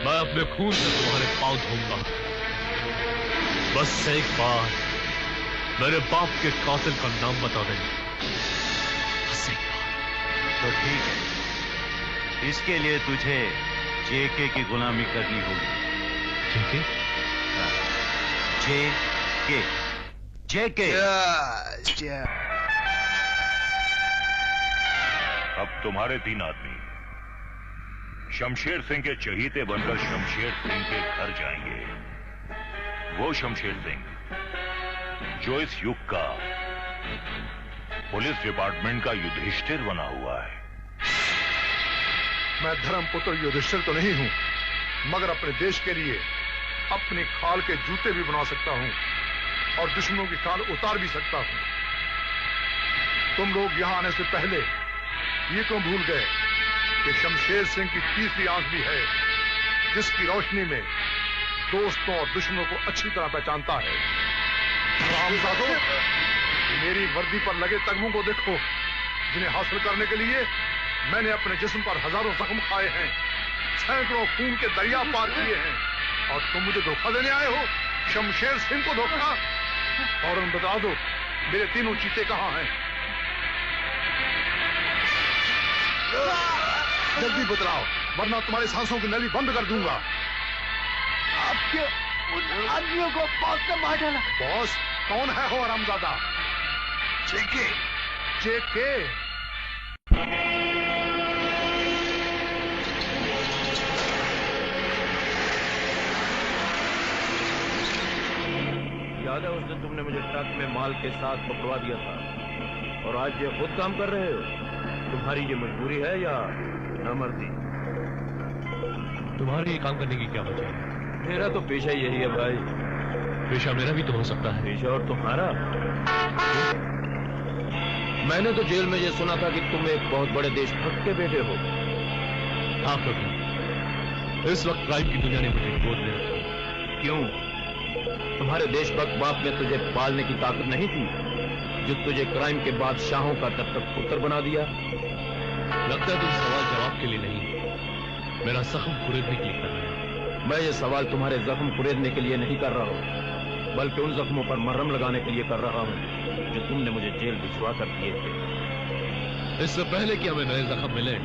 मैं अपने खून से तुम्हारे पांव धोऊंगा। बस एक बार मेरे बाप के कातिल का नाम बता देना। तो ठीक है, इसके लिए तुझे जेके की गुलामी करनी होगी। जेके? जेके, जेके। अब तुम्हारे 3 आदमी शमशेर सिंह के चहीते बनकर शमशेर सिंह के घर जाएंगे। वो शमशेर सिंह जो इस युग का पुलिस डिपार्टमेंट का युधिष्ठिर बना हुआ है। मैं धर्मपुत्र युधिष्ठिर तो नहीं हूं, मगर अपने देश के लिए अपनी खाल के जूते भी बना सकता हूं और दुश्मनों की खाल उतार भी सकता हूं। तुम लोग यहां आने से पहले ये क्यों भूल गए कि शमशेर सिंह की तीसरी आंख भी है, जिसकी रोशनी में दोस्तों और दुश्मनों को अच्छी तरह पहचानता है। रामजादो, मेरी वर्दी पर लगे तगमों को देखो, जिन्हें हासिल करने के लिए मैंने अपने जिस्म पर हजारों जख्म खाए हैं, सैकड़ों खून के दरिया पार किए हैं, और तुम मुझे धोखा देने आए हो? शमशेर सिंह को धोखा? फौरन बता दो मेरे तीनों चीते कहां हैं? जल्दी बतलाओ, वरना तुम्हारी सांसों की नली बंद कर दूंगा। आपके उन आदमियों को बॉस ने मार डाला। बॉस कौन है हो हरामजादा? चेके। चेके? याद है उस दिन तुमने मुझे ट्रक में माल के साथ पकड़वा दिया था, और आज ये खुद काम कर रहे हो? तुम्हारी ये मजबूरी है या नामर्दी? तुम्हारे ये काम करने की क्या वजह है? मेरा तो पेशा यही है भाई। पेशा मेरा भी तो हो सकता है। पेशा और तुम्हारा? मैंने तो जेल में ये सुना था कि तुम एक बहुत बड़े देशभक्त के बेटे हो। हाँ कभी इस वक्त क्राइम की दुनिया ने मुझे गोद में रखा। क्यों? तुम्हारे देशभक्त बाप में तुझे पालने की ताकत नहीं थी, जो तुझे क्राइम के बादशाहों का तब तक पुत्र बना दिया? लगता है तुम सवाल जवाब के लिए नहीं, मेरा जख्म कुरेदने के लिए कर रहे हो। मैं ये सवाल तुम्हारे जख्म कुरेदने के लिए नहीं कर रहा हूं, बल्कि उन जख्मों पर मरहम लगाने के लिए कर रहा हूं जो तुमने मुझे जेल भिजवा कर दिए थे। इससे पहले कि हमें नए जख्म मिले,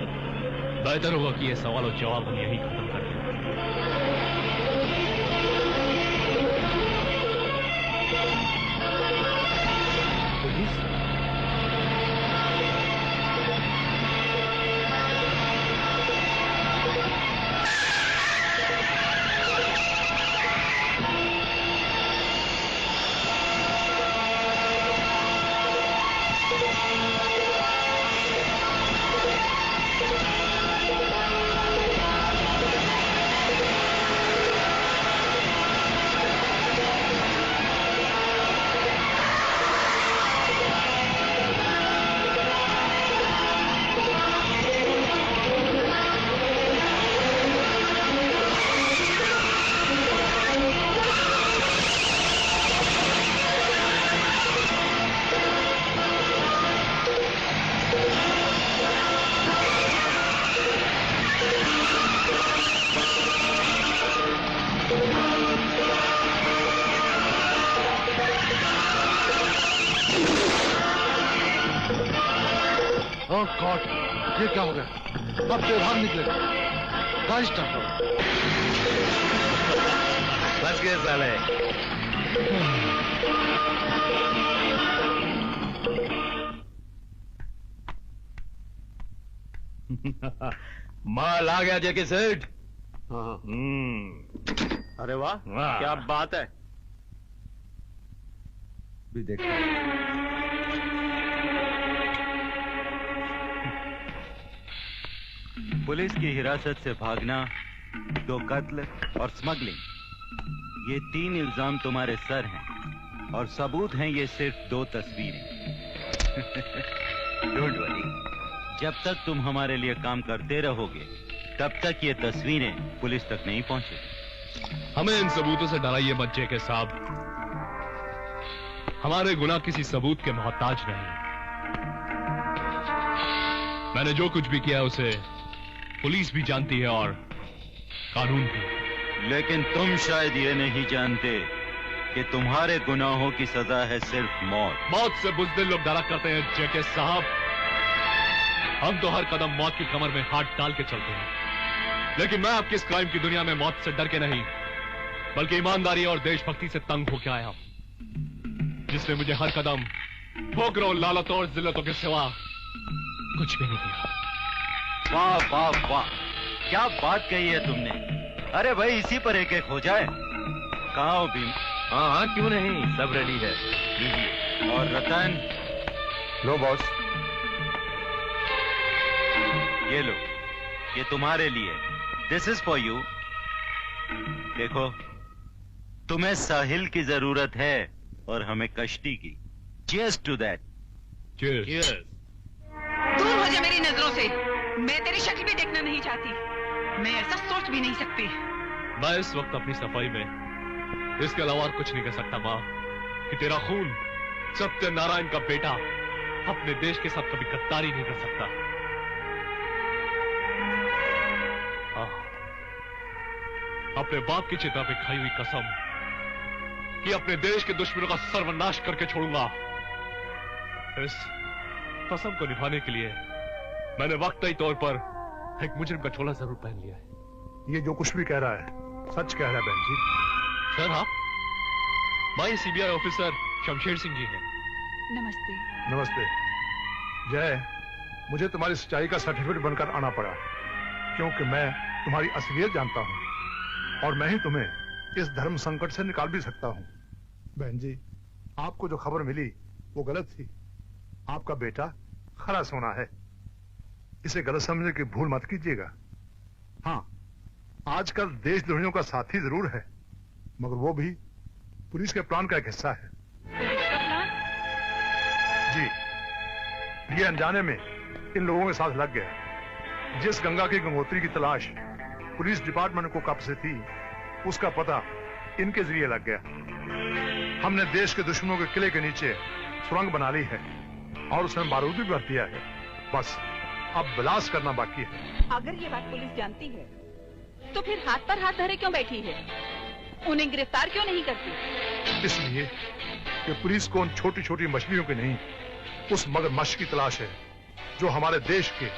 बेहतर होगा कि ये सवाल और जवाब हम यहीं खत्म कर दें। गॉड, ये क्या हो गया? अब तो बाहर निकलेगा। गाड़ी स्टार्ट करो। बच गए साले। माल आ गया जेके सेठ। अरे वाह, क्या बात है। भी देखो पुलिस की हिरासत से भागना, 2 कत्ल और स्मगलिंग, ये 3 इल्जाम तुम्हारे सर हैं, और सबूत हैं ये सिर्फ 2 तस्वीरें। डोंट वरी, जब तक तुम हमारे लिए काम करते रहोगे तब तक ये तस्वीरें पुलिस तक नहीं पहुंचेगी। हमें इन सबूतों से डराइए मत जेके साहब, हमारे गुनाह किसी सबूत के मोहताज नहीं। मैंने जो कुछ भी किया उसे पुलिस भी जानती है और कानून भी। लेकिन तुम शायद ये नहीं जानते कि तुम्हारे गुनाहों की सजा है सिर्फ मौत। मौत से बुज़दिल लोग डरा करते हैं जेके साहब, हम तो हर कदम मौत की कमर में हाथ डाल के चलते हैं। लेकिन मैं आपकी इस क्राइम की दुनिया में मौत से डर के नहीं, बल्कि ईमानदारी और देशभक्ति से तंग होकर आया, जिसने मुझे हर कदम ठोकरों, लालतों और जिल्लतों के सिवा कुछ भी नहीं दिया। वाह वाह वाह, क्या बात कही है तुमने। अरे भाई, इसी पर एक हो जाए। कहाँ हो भीम? हाँ हाँ, क्यों नहीं, सब रेडी है। लीजिए। और रतन? लो बॉस। ये लो, ये तुम्हारे लिए। This is for you. देखो, तुम्हें साहिल की जरूरत है और हमें कश्ती की। Cheers to that. चीयर्स। दूर हो जा मेरी नजरों से, मैं तेरी शक्ल भी देखना नहीं चाहती, मैं ऐसा सोच भी नहीं सकती। मैं इस वक्त अपनी सफाई में इसके अलावा और कुछ नहीं कर सकता माँ, कि तेरा खून सत्यनारायण का बेटा अपने देश के साथ कभी गद्दारी नहीं कर सकता। अपने बाप की चिता पे खाई हुई कसम कि अपने देश के दुश्मनों का सर्वनाश करके छोड़ूंगा, इस कसम को निभाने के लिए मैंने वक्तई तौर पर एक मुजरिम का चोला जरूर पहन लिया है। ये जो कुछ भी कह रहा है सच कह रहा है बहन जी। सर आप भाई सीबीआई ऑफिसर शमशेर सिंह जी हैं। नमस्ते। नमस्ते। जय, मुझे तुम्हारी सच्चाई का सर्टिफिकेट बनकर आना पड़ा क्योंकि मैं तुम्हारी असलियत जानता हूं और मैं ही तुम्हें इस धर्म संकट से निकाल भी सकता हूं। बहन जी, आपको जो खबर मिली वो गलत थी। आपका बेटा खरा सोना है, इसे गलत समझने की भूल मत कीजिएगा। हाँ, आजकल देशद्रोहियों का साथी जरूर है, मगर वो भी पुलिस के प्लान का एक हिस्सा है। जी, ये अनजाने में इन लोगों के साथ लग गया। जिस गंगा की गंगोत्री की तलाश पुलिस डिपार्टमेंट को कब से थी, उसका पता इनके जरिए लग गया। हमने देश के दुश्मनों के किले के नीचे सुरंग बना ली है और उसमें बारूद भी भर दिया है। बस अब ब्लास्ट करना बाकी है। अगर ये बात पुलिस जानती है तो फिर हाथ पर हाथ धरे क्यों बैठी है? उन्हें गिरफ्तार क्यों नहीं करती? इसलिए कि पुलिस को उन छोटी छोटी मछलियों की नहीं, उस मगरमच्छ की तलाश है जो हमारे देश के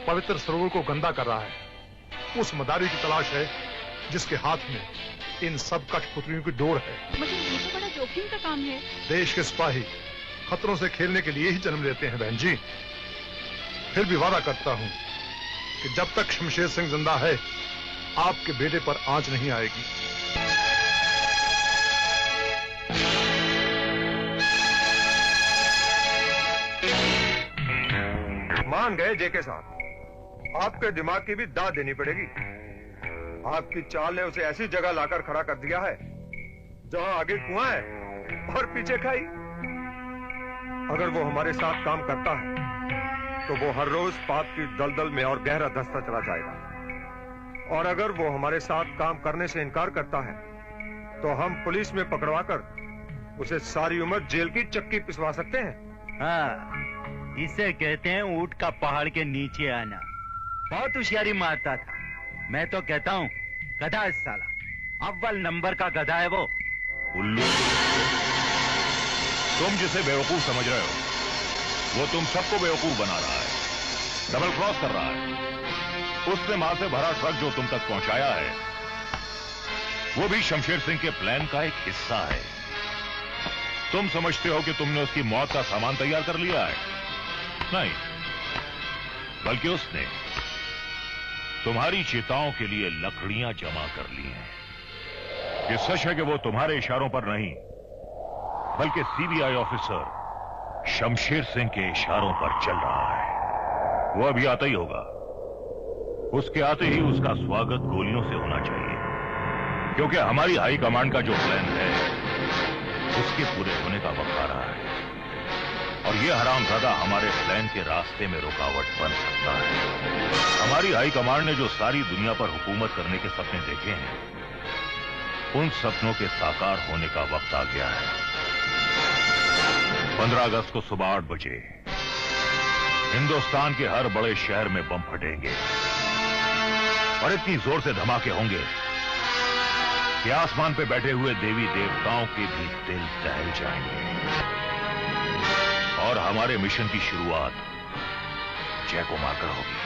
पवित्र सरोवर को गंदा कर रहा है। उस मदारी की तलाश है जिसके हाथ में इन सब कठपुतलियों की डोर है। मगर ये तो बड़ा जोखिम का काम है। देश के सिपाही खतरों से खेलने के लिए ही जन्म लेते हैं बहन जी। फिर भी वादा करता हूं कि जब तक शमशेर सिंह जिंदा है, आपके बेटे पर आंच नहीं आएगी। मान गए जेके साहब, आपके दिमाग की भी दाद देनी पड़ेगी। आपकी चाल ने उसे ऐसी जगह लाकर खड़ा कर दिया है जहां आगे कुआं है और पीछे खाई। अगर वो हमारे साथ काम करता है तो वो हर रोज पाप की दलदल में और गहरा धंसता चला जाएगा, और अगर वो हमारे साथ काम करने से इनकार करता है तो हम पुलिस में पकड़वाकर उसे सारी उम्र जेल की चक्की पिसवा सकते हैं। हाँ, इसे कहते हैं ऊंट का पहाड़ के नीचे आना। बहुत होशियारी मारता था। मैं तो कहता हूँ गधा है साला, अव्वल नंबर का गधा है वो। उल्लू, तुम जिसे बेवकूफ समझ रहे हो वो तुम सबको बेवकूफ बना रहा है, डबल क्रॉस कर रहा है। उसने माल से भरा ट्रक जो तुम तक पहुंचाया है वो भी शमशेर सिंह के प्लान का एक हिस्सा है। तुम समझते हो कि तुमने उसकी मौत का सामान तैयार कर लिया है? नहीं, बल्कि उसने तुम्हारी चिताओं के लिए लकड़ियां जमा कर ली हैं। ये सच है कि वो तुम्हारे इशारों पर नहीं, बल्कि सीबीआई ऑफिसर शमशेर सिंह के इशारों पर चल रहा है। वो अभी आता ही होगा। उसके आते ही उसका स्वागत गोलियों से होना चाहिए, क्योंकि हमारी हाई कमांड का जो प्लान है उसके पूरे होने का वक्त आ रहा है, और ये हरामजादा हमारे प्लान के रास्ते में रुकावट बन सकता है। हमारी हाई कमांड ने जो सारी दुनिया पर हुकूमत करने के सपने देखे हैं, उन सपनों के साकार होने का वक्त आ गया है। 15 अगस्त को सुबह 8 बजे हिंदुस्तान के हर बड़े शहर में बम फटेंगे और इतनी जोर से धमाके होंगे कि आसमान पे बैठे हुए देवी देवताओं के भी दिल दहल जाएंगे, और हमारे मिशन की शुरुआत जय को मारकर होगी।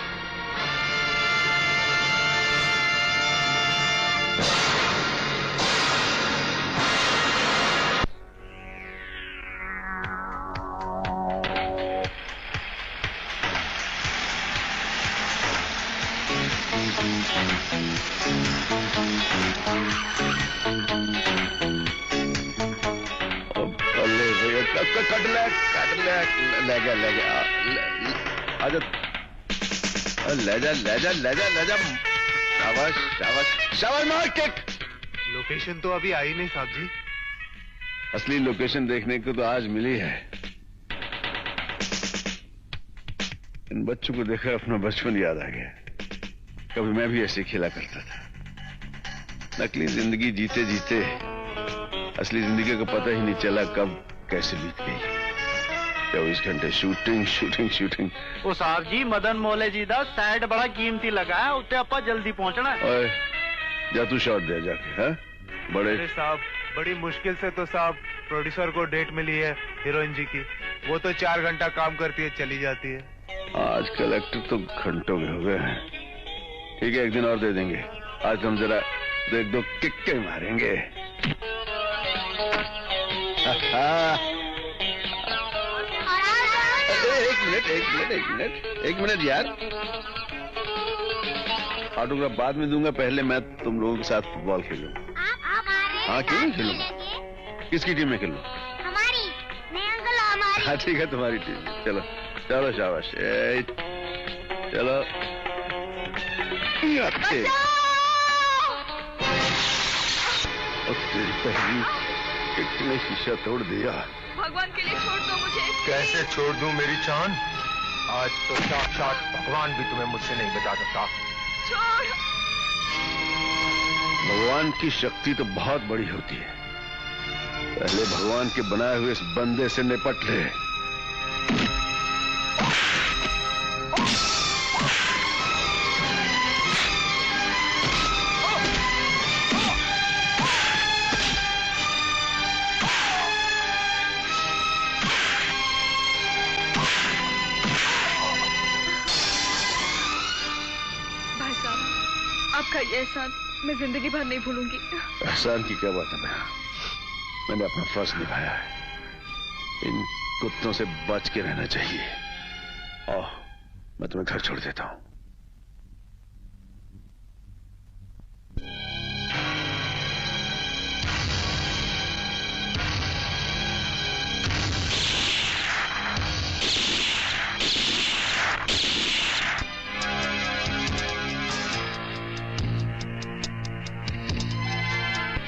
ले जा शाबाश शाबाश शाबाश मार किक लोकेशन तो अभी आई नहीं साहब जी। असली लोकेशन देखने को तो आज मिली है। इन बच्चों को देखकर अपना बचपन याद आ गया। कभी मैं भी ऐसे खेला करता था। नकली जिंदगी जीते जीते असली जिंदगी का पता ही नहीं चला कब कैसे बीत गई। 24 घंटे शूटिंग शूटिंग शूटिंग। ओ साहब जी मदन मोले जी दा सैड बड़ा कीमती लगा है, उत्ते आपा जल्दी पहुंचना। ओए जा तू शॉट दे जाके। हाँ बड़े साहब बड़ी मुश्किल से तो साहब प्रोड्यूसर को डेट मिली है हीरोइन जी की। वो तो 4 घंटा काम करती है चली जाती है। आजकल एक्टर तो घंटों में हो गए हैं। ठीक है एक दिन और दे देंगे। आज हम जरा 1-2 किक्के मारेंगे। एक मिनट यार। ऑटोग्राफ बाद में दूंगा, पहले मैं तुम लोगों के साथ फुटबॉल खेलूंगा। हाँ क्यों नहीं खेलूंगा? किसकी टीम में खेलूंगा? हमारी। नहीं अंकल हमारी। हाँ ठीक है तुम्हारी टीम। चलो चलो शाबाश। चलो अच्छे। तेरी पहली किक ने शीशा तोड़ दिया। भगवान के लिए छोड़ दो मुझे। कैसे छोड़ दूं मेरी जान? आज तो साक्षात भगवान भी तुम्हें मुझसे नहीं बचा सकता। छोड़। भगवान की शक्ति तो बहुत बड़ी होती है। पहले भगवान के बनाए हुए इस बंदे से निपट ले। आपका ये एहसान मैं जिंदगी भर नहीं भूलूंगी। एहसान की क्या बात है नेहा? मैंने अपना फर्ज निभाया है। इन कुत्तों से बच के रहना चाहिए। आओ मैं तुम्हें घर छोड़ देता हूं।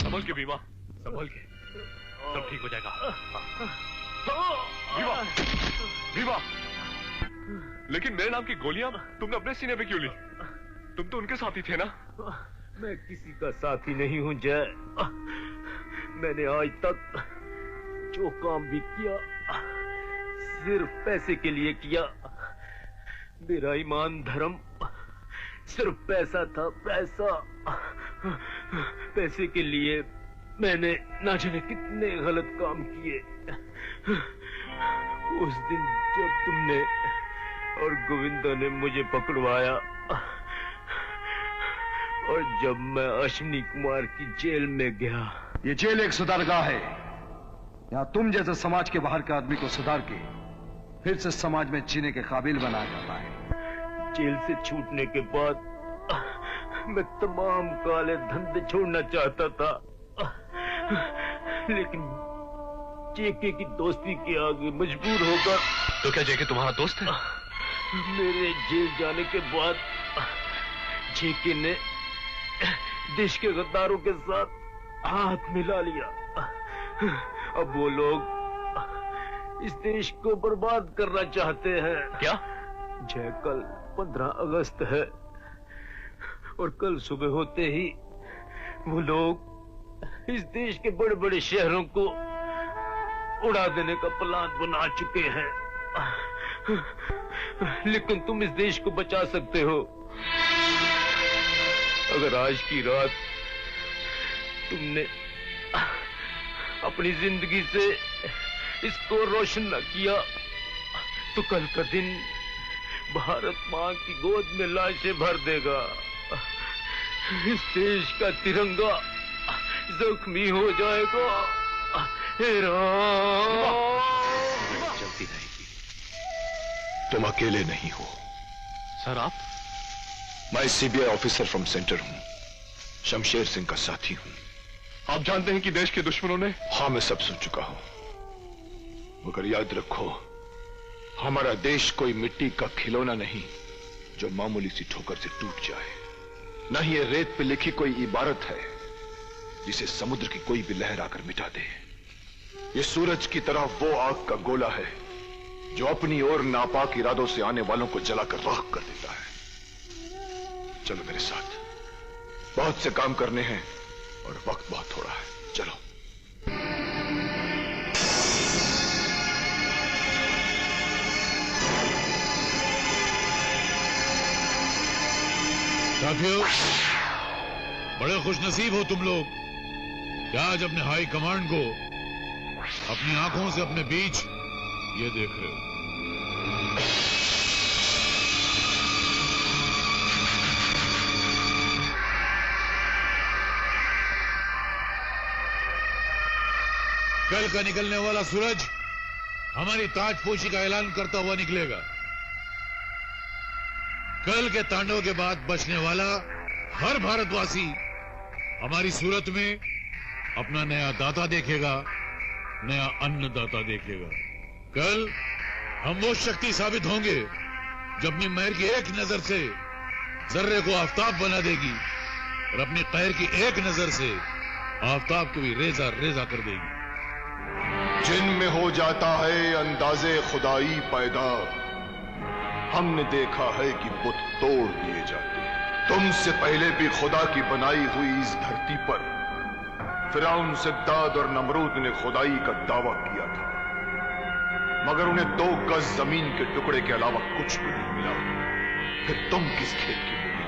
संभल के बीमा, संभल के, सब ठीक हो जाएगा। बीमा, बीमा, लेकिन मेरे नाम की गोलियां तुमने अपने सीने पे क्यों ली? तुम तो उनके साथी थे ना? मैं किसी का साथी नहीं हूं जय। मैंने आज तक जो काम भी किया सिर्फ पैसे के लिए किया। मेरा ईमान धर्म सिर्फ पैसा था, पैसा। पैसे के लिए मैंने ना जाने कितने गलत काम किए। उस दिन जब तुमने और गोविंदा ने मुझे पकड़वाया और जब मैं अश्विनी कुमार की जेल में गया। ये जेल एक सुधारगाह है। यहाँ तुम जैसे समाज के बाहर के आदमी को सुधार के फिर से समाज में जीने के काबिल बनाया जाता है। जेल से छूटने के बाद मैं तमाम काले धंधे छोड़ना चाहता था, लेकिन जेके की दोस्ती के आगे मजबूर होकर। तो क्या जेके तुम्हारा दोस्त है? मेरे जेल जाने के बाद जेके ने देश के गद्दारों के साथ हाथ मिला लिया। अब वो लोग इस देश को बर्बाद करना चाहते हैं। क्या? जय कल 15 अगस्त है और कल सुबह होते ही वो लोग इस देश के बड़े बड़े शहरों को उड़ा देने का प्लान बना चुके हैं। लेकिन तुम इस देश को बचा सकते हो अगर आज की रात तुमने अपनी जिंदगी से इसको रोशन न किया तो कल का दिन भारत मां की गोद में लाशें भर देगा। इस देश का तिरंगा जख्मी हो जाएगा। चलती रहेगी। तुम अकेले नहीं हो। सर आप? मैं सीबीआई ऑफिसर फ्रॉम सेंटर हूं, शमशेर सिंह का साथी हूं। आप जानते हैं कि देश के दुश्मनों ने? हाँ मैं सब सुन चुका हूं, मगर याद रखो हमारा देश कोई मिट्टी का खिलौना नहीं जो मामूली सी ठोकर से टूट जाए। न ही ये रेत पे लिखी कोई इबारत है जिसे समुद्र की कोई भी लहर आकर मिटा दे। ये सूरज की तरह वो आग का गोला है जो अपनी ओर नापाक इरादों से आने वालों को जलाकर राख कर देता है। चलो मेरे साथ, बहुत से काम करने हैं और वक्त बहुत थोड़ा है। चलो। साथियों, बड़े खुशनसीब हो तुम लोग कि आज अपने हाई कमांड को अपनी आंखों से अपने बीच ये देख रहे हो। कल का निकलने वाला सूरज हमारी ताजपोशी का ऐलान करता हुआ निकलेगा। कल के तांडव के बाद बचने वाला हर भारतवासी हमारी सूरत में अपना नया दाता देखेगा, नया अन्नदाता देखेगा। कल हम वो शक्ति साबित होंगे जो अपनी मेहर की एक नजर से जर्रे को आफताब बना देगी और अपनी कहर की एक नजर से आफताब को भी रेजा रेजा कर देगी। जिनमें हो जाता है अंदाजे खुदाई पैदा, हमने देखा है कि बुत तोड़ दिए जाते हैं। तुमसे पहले भी खुदा की बनाई हुई इस धरती पर फिरौन, सिद्दाद और नमरूद ने खुदाई का दावा किया था, मगर उन्हें 2 गज जमीन के टुकड़े के अलावा कुछ भी नहीं मिला। फिर तुम किस खेत की बोली?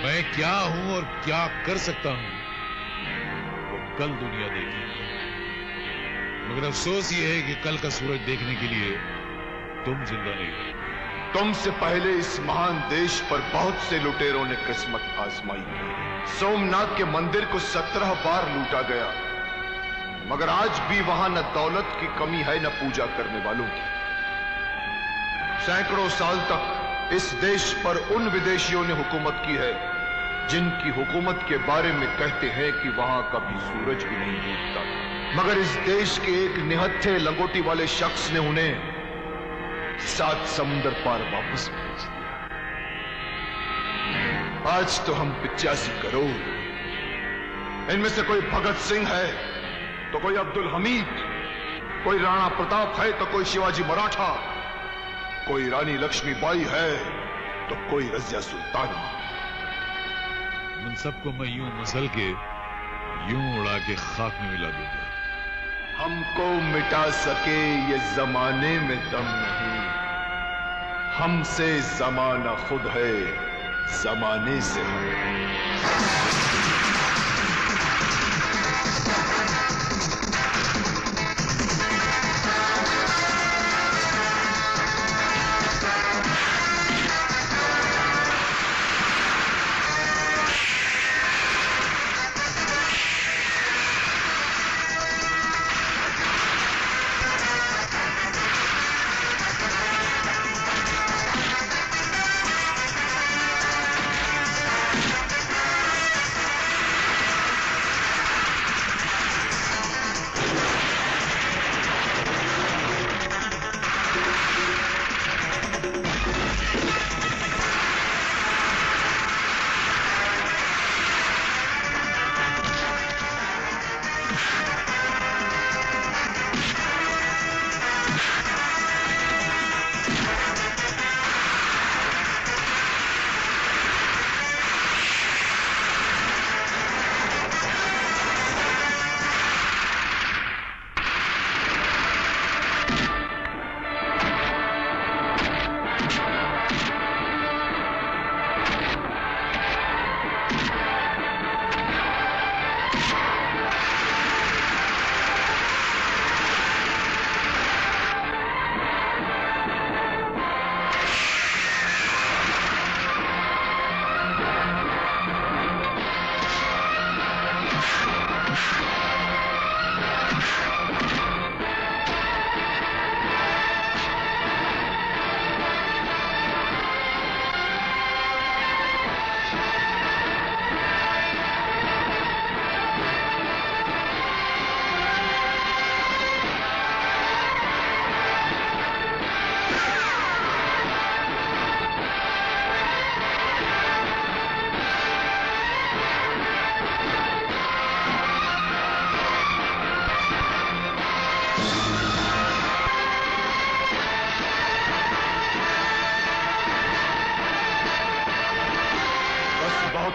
मैं क्या हूं और क्या कर सकता हूं वो कल दुनिया देखेगी। मगर अफसोस ये है कि कल का सूरज देखने के लिए तुम जिंदा नहीं हो। तुमसे पहले इस महान देश पर बहुत से लुटेरों ने किस्मत आजमाई। सोमनाथ के मंदिर को 17 बार लूटा गया, मगर आज भी वहां न दौलत की कमी है न पूजा करने वालों की। सैकड़ों साल तक इस देश पर उन विदेशियों ने हुकूमत की है जिनकी हुकूमत के बारे में कहते हैं कि वहां कभी सूरज भी नहीं डूबता था, मगर इस देश के एक निहत्थे लंगोटी वाले शख्स ने उन्हें 7 समुंदर पार वापस भेज दिया। आज तो हम 85 करोड़, इनमें से कोई भगत सिंह है तो कोई अब्दुल हमीद, कोई राणा प्रताप है तो कोई शिवाजी मराठा, कोई रानी लक्ष्मीबाई है तो कोई रजिया सुल्ताना। उन सबको मैं यूं मसल के यूं उड़ा के खाक में मिला दूंगा। हमको मिटा सके ये जमाने में दम नहीं, हमसे जमाना खुद है, जमाने से हम।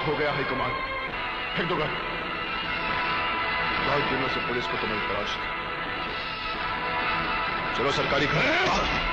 बहुत हो गया हाईकमान। फेंक दो गन। बहुत दिनों से पुलिस को तुम्हें तलाश थी। चलो सरकारी घर।